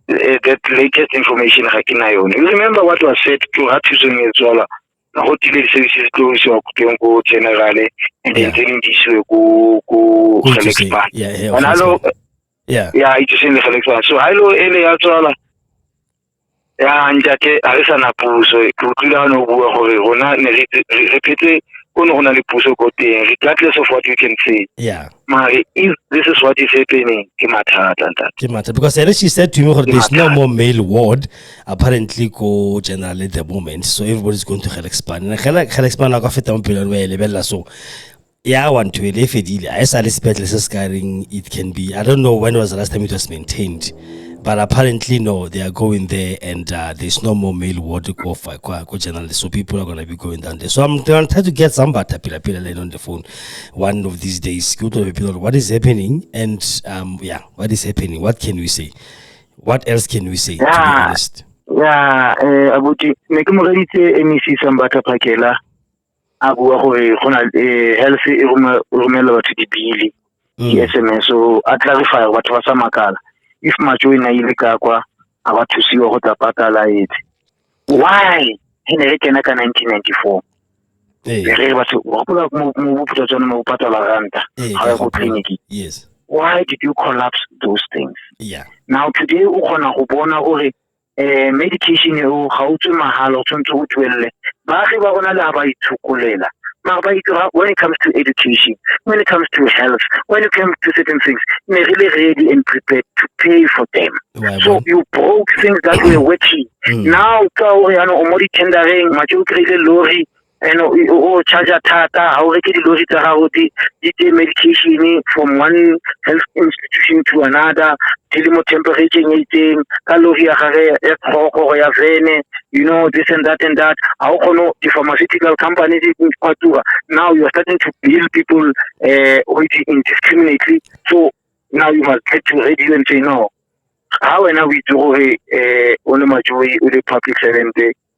that latest information I can know. You remember what was said to Hatuzun as well? The hotel services close to generally, and then telling this go Helexpan. Yeah, and hello. Yeah, it's in the Helexpan. So hello, Eli as well. Yeah, and that is an apple. So, regardless of what you can say. Yeah. If this is what is happening, because she said to me, there's no more male ward, apparently, general at the moment. So, everybody's going to Helexpan. And Helexpan, so. Yeah, I want to leave it. It can be. I don't know when was the last time it was maintained, but apparently no, they are going there, and there's no more male ward to go generally. So people are gonna be going down there. So I'm trying to get somebody on the phone one of these days. Go to people. What is happening? And what is happening? What can we say? What else can we say? To be honest. Yeah, abuti. Mekumorite emisi sambata pakela. Abu health rumela batho di bili SMS so a clarify batho ba sa makala if Matjoi na ile ka kwa a ba thusiwa go tapatala it why hene re kena ka 1994 re batho go pula mo boputsa tsone mo patala ranta ha go clinic. Yes, why did you collapse those things? Yeah, now today o khona go bona gore medication go tswe mahala o tsentse go twelle baagi ba gona la ba ithukolela when it comes to education, when it comes to health, when it comes to certain things, they're really ready and prepared to pay for them. So you broke things that were wetty. Now, omori tendering, Matjoi lorry, o charger thata ha o reke dilori tsa gago di medication from one health institution to another di le mo temperature e itseng ka lori ya gage ya tlhogo ya vene this and that ha o kgono the pharmaceutical companies now you are starting to bill people indiscriminately, so now you must get to radio and say no. How and now we do on the majority of the public servant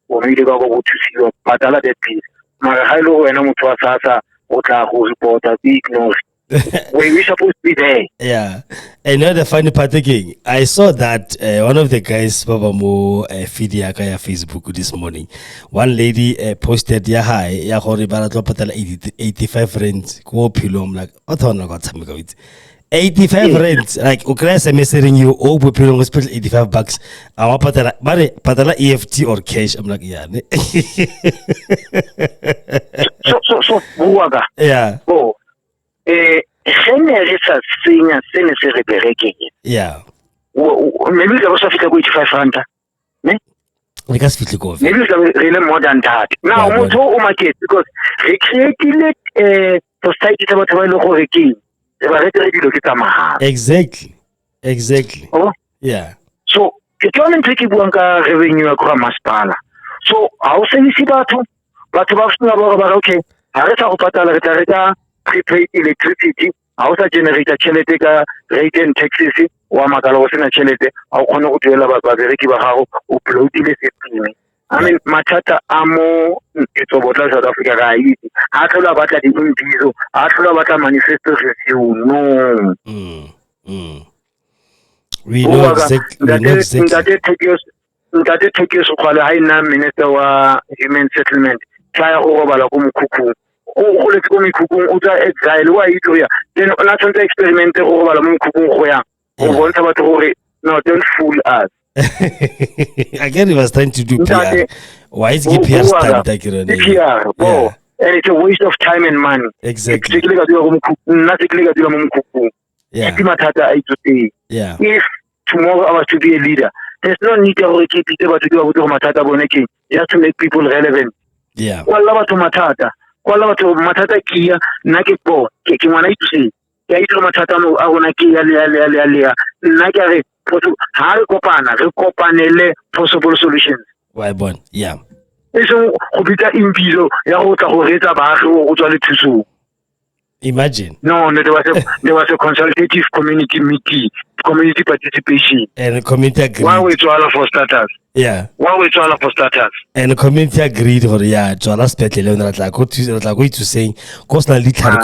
or maybe go to see your patala that piece. Mahalo and I'm to Sasa or report a big nose. We supposed to be there. Yeah. Another funny part again, I saw that one of the guys, Baba Mo, Fidiaka Facebook this morning. One lady posted, yeah, hi, yeah, hori barato patala 85 rent, go pilom, like, what on got some go it. 85 rent, like, Ukraine messaging you, oh, pilom hospital $85. I want patala EFT or cash. I'm like, yeah. So, Buaga. Yeah. Oh. Yeah. Maybe there was a figure with 500. Maybe really more than that. Now, because they created society about Exactly. Oh? Yeah. So, the government take revenue across Maspala. So, how say you see that? But okay, I prepaid electricity, also generator chelete rate and taxes, or Magalosina chelete, or Ono Della Bagariki Bahao, who uploaded it. I mean, Matata Amo, ditsobotla South Africa, I told about the Indizo, I told about a manifesto review. No. We know exactly. That take you so called a minister of human settlement. Try over Balakum. Oh, let's go me Kuku exile. Why you here? Then not experiment over Kuku. No, don't fool us. Again, he was trying to do PR. Why is he PR stand PR, and it's a waste of time and money. Exactly. Yeah. If tomorrow I was to be a leader, there's no need to keep people to do Matata Boneki. You have to make people relevant. Yeah. Well, to Matata. Well, to Matata Kia, Nakipo, Kikiwana to see. Yaito Matata, Aonaki, Alia, Nagare, Harikopana, Ricopanele, possible solutions. Why, born? Yeah. So, Hobita Impizo, Yahota Horeta Bajo, Utualitu. Imagine. No, there was a consultative community meeting, community participation. And the community agreed. One way to allow for starters. Yeah. One way to allow for starters. And the community agreed for to allow spectacle like what to saying cause na little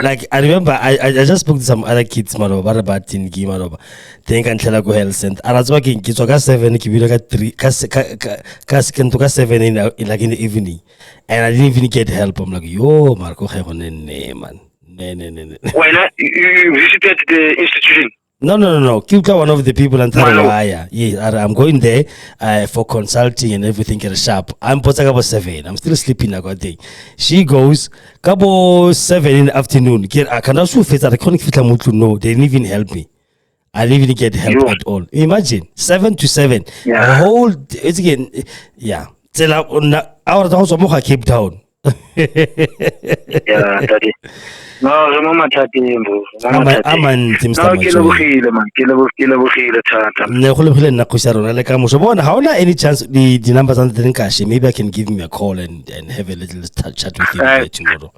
like I remember I just spoke to some other kids about in game think until go health center. I was working kids 7 3 ka 7 in like in the evening. And I didn't even get help. I'm like, yo, Marco man. No. Why not? You visited the institution? No. Kilka one of the people and yeah, I'm going there for consulting and everything at a shop. I'm about 7. I'm still sleeping I got day. She goes, Kabo 7 in the afternoon. I can also face I can't fit no, they didn't even help me. I didn't even get help at all. Imagine 7 to 7. Yeah. A whole it's again yeah. Tell our house of Mocha Cape Town. Yeah, daddy. No, I'm any chance the numbers on the cash? Maybe I can give me a call and have a little chat with you tomorrow.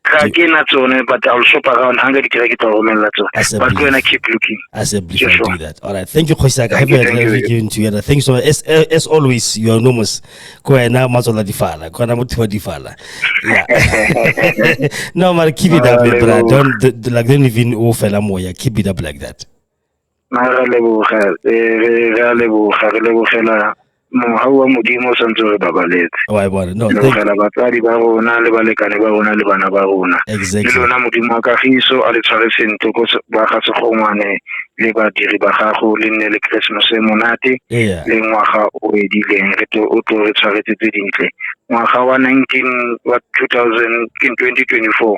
But I'll shop around 100 but when I keep looking. As a brief, I'll do that. All right. Thank you, Khoisaka. Have a given together. Thanks so much. As always, you are enormous. Now, Mazola Difala. Difala. Yeah. No, man, keep it up, brother. Don't even offer Lamoya. Keep it up like that. Hawa modimo santse ba baletse why bone no thank batsadi ba rona le balekane ba rona le bana ba rona exactly lona modimo ka giso a le tshware sento go ba ga segongwane le ba diri ba gago le nne le Christmas e monate le ngwaga o edileng re to o to re tshwaretse tse dintle ngwaga wa 2024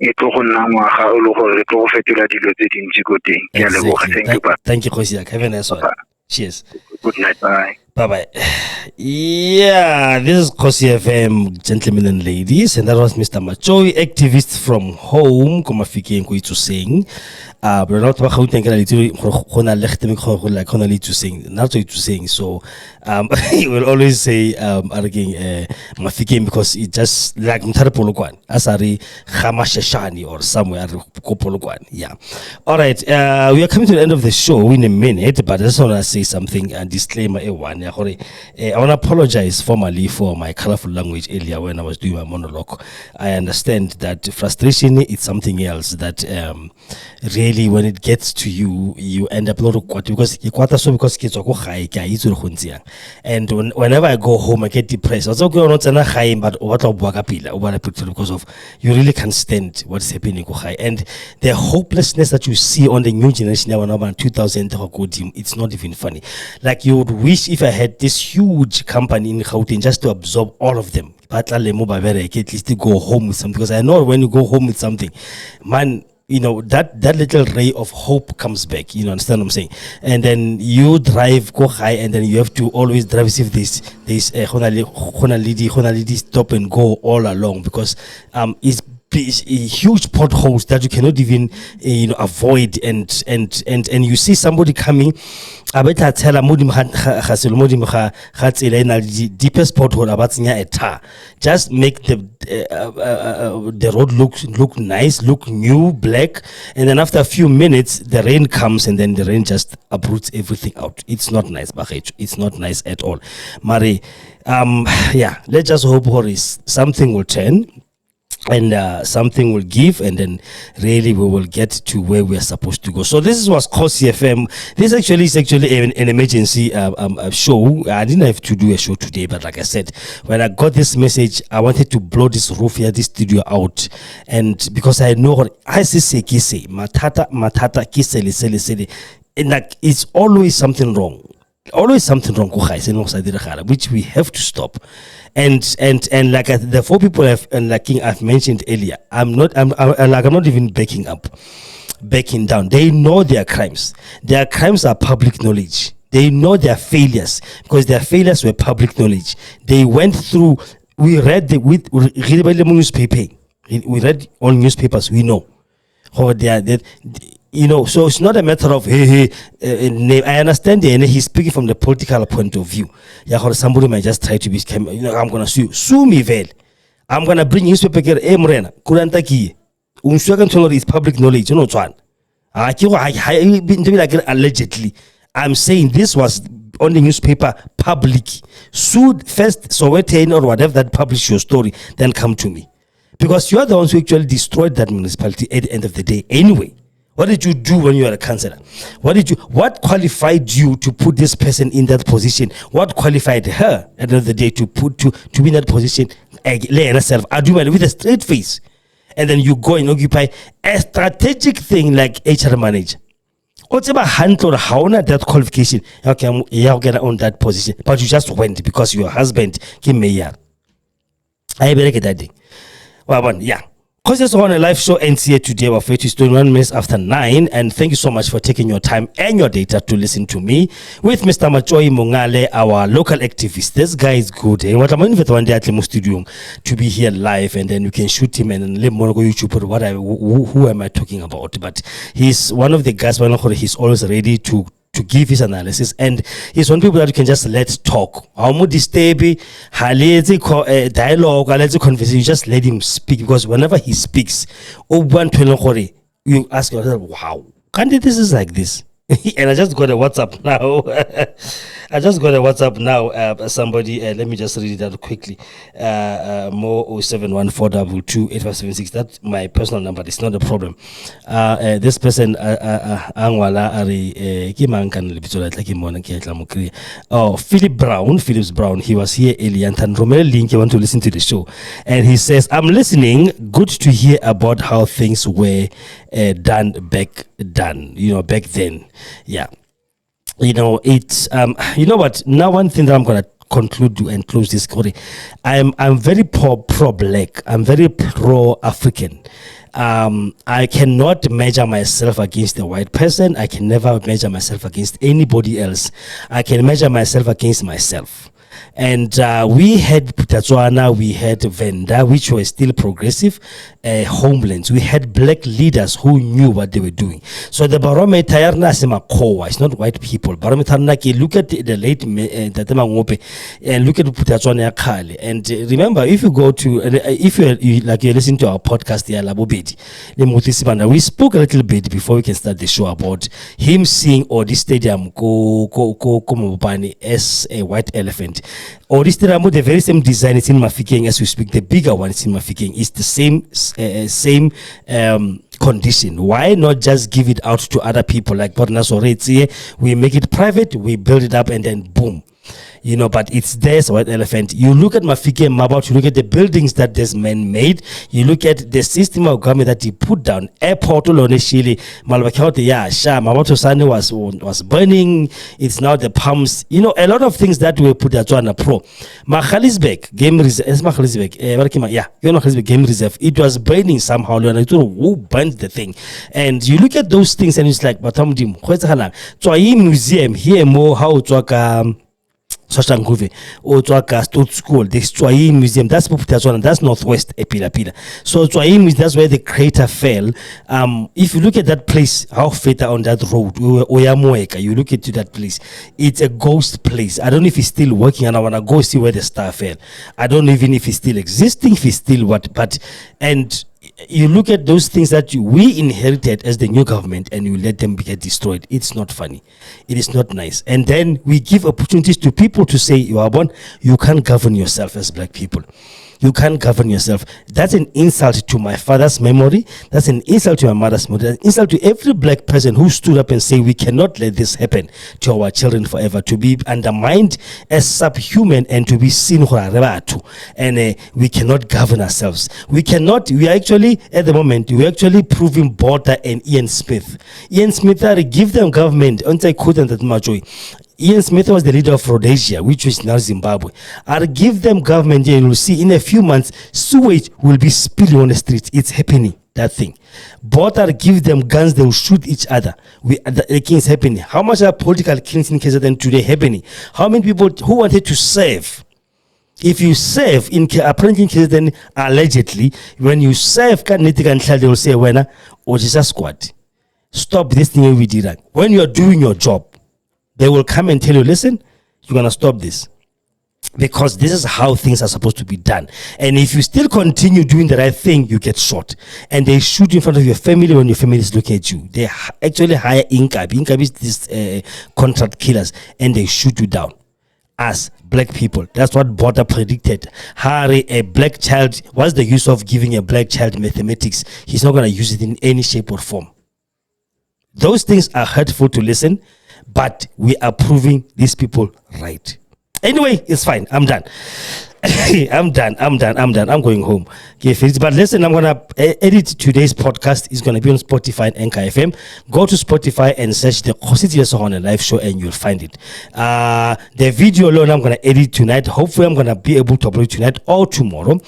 e tlo go nna ngwaga o le gore re tlo go fetola dilo tse dintsi go teng ke a leboga thank you Khosi have a nice one cheers good night bye Bye-bye. Yeah, this is Kosi FM, gentlemen and ladies, and that was Mr. Matjoi, activist from home, Komafike Nkoi to sing. But not about how to sing, not to sing. So, he will always say, Mafike, because it just like Mtarapolokwan, Asari, Hamashashani, or somewhere, Kopolokwan. Yeah. All right. We are coming to the end of the show in a minute, but I just want to say something and disclaimer. I want to apologize formally for my colorful language earlier when I was doing my monologue. I understand that frustration is something else that really, when it gets to you, you end up not because kids are high, and whenever I go home, I get depressed. I was okay, not high, but what because of you really can't stand what's happening. And the hopelessness that you see on the new generation now, around 2000, it's not even funny. Like, you would wish if I had this huge company in Gauteng just to absorb all of them. But at least to go home with something, because I know when you go home with something, man, you know, that little ray of hope comes back. You know, understand what I'm saying? And then you drive, go high, and then you have to always drive as if this stop and go all along, because it's huge potholes that you cannot even avoid, and you see somebody coming. I better tell a deepest pothole about a tar. Just make the road look nice, look new, black, and then after a few minutes the rain comes, and then the rain just uproots everything out. It's not nice, Bakhet. It's not nice at all. Mari, yeah, let's just hope something will turn. And something will give, and then really we will get to where we are supposed to go. So this was Kosi FM. This is actually an emergency show. I didn't have to do a show today, but like I said, when I got this message, I wanted to blow this roof here, this studio out, and because I know I say matata kisele, and like it's always something wrong. Always something wrong, which we have to stop. And like the four people I've mentioned earlier, I'm not even backing down. They know their crimes. Their crimes are public knowledge. They know their failures, because their failures were public knowledge. They went through. We read the newspaper. We read all newspapers. We know how they are. You know, so it's not a matter of I understand and he's speaking from the political point of view. Yeah, somebody might just try to be, I'm gonna sue me, Vel. I'm gonna bring newspaper here, Emrena, Kurantaki. Is public knowledge, you know, Chuan. Allegedly. I'm saying this was on the newspaper, public. Sued first, Sowetan or whatever that published your story, then come to me. Because you are the ones who actually destroyed that municipality at the end of the day anyway. What did you do when you were a councillor? What qualified you to put this person in that position? What qualified her at the end of the day to be in that position? Lay herself with a straight face, and then you go and occupy a strategic thing like HR manager. What's about handle how not that qualification? Okay, you're gonna own that position, but you just went because your husband came mayor. I better get that thing. Well, yeah. Because it's on a live show ends here today. Our fate is 21 minutes after 9, and thank you so much for taking your time and your data to listen to me with Mr. Matjoi Mongale, our local activist. This guy is good. What I'm invited one day at the studio to be here live, and then you can shoot him and let more go YouTube. Who am I talking about? But he's one of the guys. He's always ready to give his analysis, and he's one people that you can just let talk. How much disturb dialogue, conversation, you just let him speak, because whenever he speaks, you ask yourself, wow, can't this is like this? And I just got a WhatsApp now. Somebody, let me just read it out quickly. More 0714228576. That's my personal number. It's not a problem. This person, Phillips Brown. He was here earlier, and Romero Link, you want to listen to the show, and he says, "I'm listening. Good to hear about how things were done back then." Yeah, it's what, now one thing that I'm gonna conclude and close this story, I'm very pro black, I'm very pro African. I cannot measure myself against a white person. I can never measure myself against anybody else. I can measure myself against myself. And we had Botswana, we had Venda, which were still progressive homelands. We had black leaders who knew what they were doing. So the barometer it's not white people. Barometer look at the late Tate Mangope and look at Botswana Kale. And remember, if you go to if you like you listen to our podcast here, we spoke a little bit before we can start the show about him seeing Odi Stadium go as a white elephant. Odi Stadium, the very same design is in Mafikeng as we speak. The bigger one is in Mafikeng. It's the same condition. Why not just give it out to other people like Borna? We make it private, we build it up, and then boom. You know, but it's there's white elephant. You look at Mafike Mabout, you look at the buildings that this man made, you look at the system of government that he put down. Airport Shili, Maboto Sane was burning, it's now the pumps. You know, a lot of things that we put that on a pro. Machalisbeck game reserve, game reserve. It was burning somehow. Who burned the thing? And you look at those things and it's like, but so museum here more how to or to school, the Tswai Museum, that's Botswana, that's Northwest Epila. So Tswai, that's where the crater fell. If you look at that place, how feta on that road, Oyamoeka, you look into that place, it's a ghost place. I don't know if it's still working, and I want to go see where the star fell. I don't know even if it's still existing, if it's still what, but, and you look at those things that we inherited as the new government and you let them get destroyed. It's not funny. It is not nice. And then we give opportunities to people to say, you can't govern yourself as black people. You can't govern yourself. That's an insult to my father's memory. That's an insult to my mother's memory. That's an insult to every black person who stood up and said, we cannot let this happen to our children forever, to be undermined as subhuman and to be seen. And we cannot govern ourselves. We are actually, at the moment, we're actually proving Botha and Ian Smith. Ian Smith, give them government. Ian Smith was the leader of Rhodesia, which is now Zimbabwe. I'll give them government and you'll see in a few months, sewage will be spilling on the streets. It's happening, that thing. Both are give them guns, they will shoot each other. The king is happening. How much are political killings in KZN today happening? How many people who wanted to serve? If you serve in apparently in KZN, allegedly, when you serve, they will say, or just squad. Stop this thing we did. When you are doing your job, they will come and tell you, listen, you're going to stop this. Because this is how things are supposed to be done. And if you still continue doing the right thing, you get shot. And they shoot in front of your family when your family is looking at you. They actually hire Inkabi. Inkabi is these contract killers. And they shoot you down. As black people. That's what Botha predicted. Harry, a black child, what's the use of giving a black child mathematics? He's not going to use it in any shape or form. Those things are hurtful to listen. But we are proving these people right. Anyway, it's fine. I'm done. I'm done. I'm going home. Okay, but listen, I'm going to edit today's podcast. It's going to be on Spotify and Anchor FM. Go to Spotify and search the Kositi on a live show and you'll find it. The video alone, I'm going to edit tonight. Hopefully, I'm going to be able to upload tonight or tomorrow.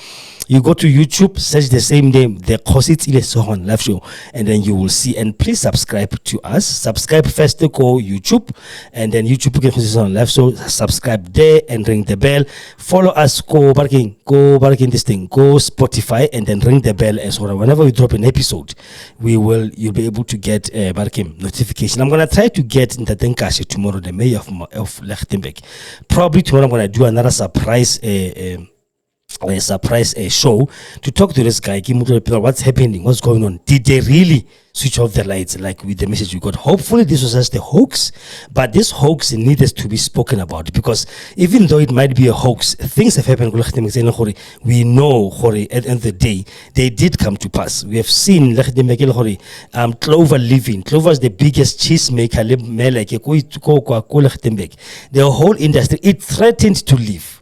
You go to YouTube, search the same name, the Kositi Sohon live show, and then you will see. And please subscribe to us. Subscribe first to go YouTube, and then YouTube can on live show. Subscribe there and ring the bell. Follow us. Go barking this thing. Go Spotify and then ring the bell as well. Whenever we drop an episode, you'll be able to get barking notification. I'm gonna try to get Ntatenkashi tomorrow, the mayor of Lichtenburg. Probably tomorrow I'm gonna do another surprise. A surprise show to talk to this guy, what's happening, what's going on. Did they really switch off the lights like with the message we got? Hopefully this was just a hoax, but this hoax needs to be spoken about, because even though it might be a hoax, things have happened. We know at the end of the day they did come to pass. We have seen Clover living. Clover is the biggest cheese maker. The whole industry, it threatened to leave.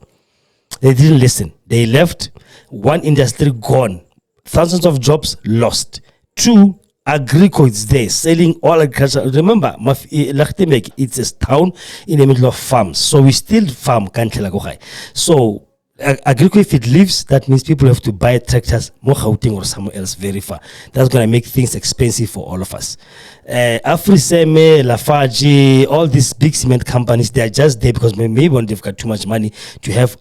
They didn't listen. They left. One industry gone. Thousands of jobs lost. Two, Agrico is there selling all agriculture. Remember, Lichtenburg, it's a town in the middle of farms. So we still farm. So Agrico, if it leaves, that means people have to buy tractors more Gauteng or somewhere else very far. That's going to make things expensive for all of us. Afriseme, Lafarge, all these big cement companies, they are just there because maybe when they've got too much money to have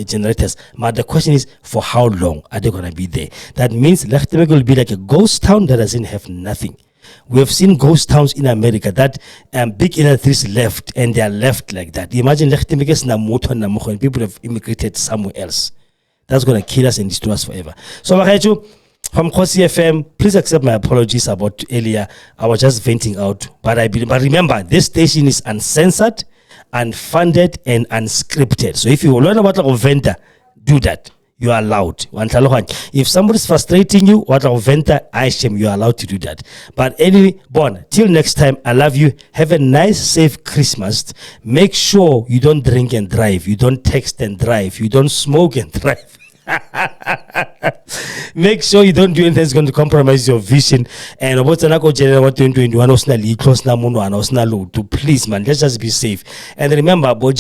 generators. But the question is, for how long are they going to be there? That means Lichtenburg will be like a ghost town that doesn't have nothing. We have seen ghost towns in America that big industries left, and they are left like that. Imagine Lichtenburg is Namoto and people have immigrated somewhere else. That's going to kill us and destroy us forever. So, from Kosi FM, please accept my apologies about earlier. I was just venting out. But remember, this station is uncensored, unfunded, and unscripted. So if you learn about a vendor, do that. You are allowed. If somebody's frustrating you, what a vendor, I shame, you are allowed to do that. But anyway, till next time, I love you. Have a nice, safe Christmas. Make sure you don't drink and drive. You don't text and drive. You don't smoke and drive. Make sure you don't do anything that's going to compromise your vision. And please, man, let's just be safe. And remember, it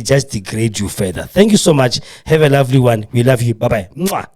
just degrades you further. Thank you so much. Have a lovely one. We love you. Bye bye.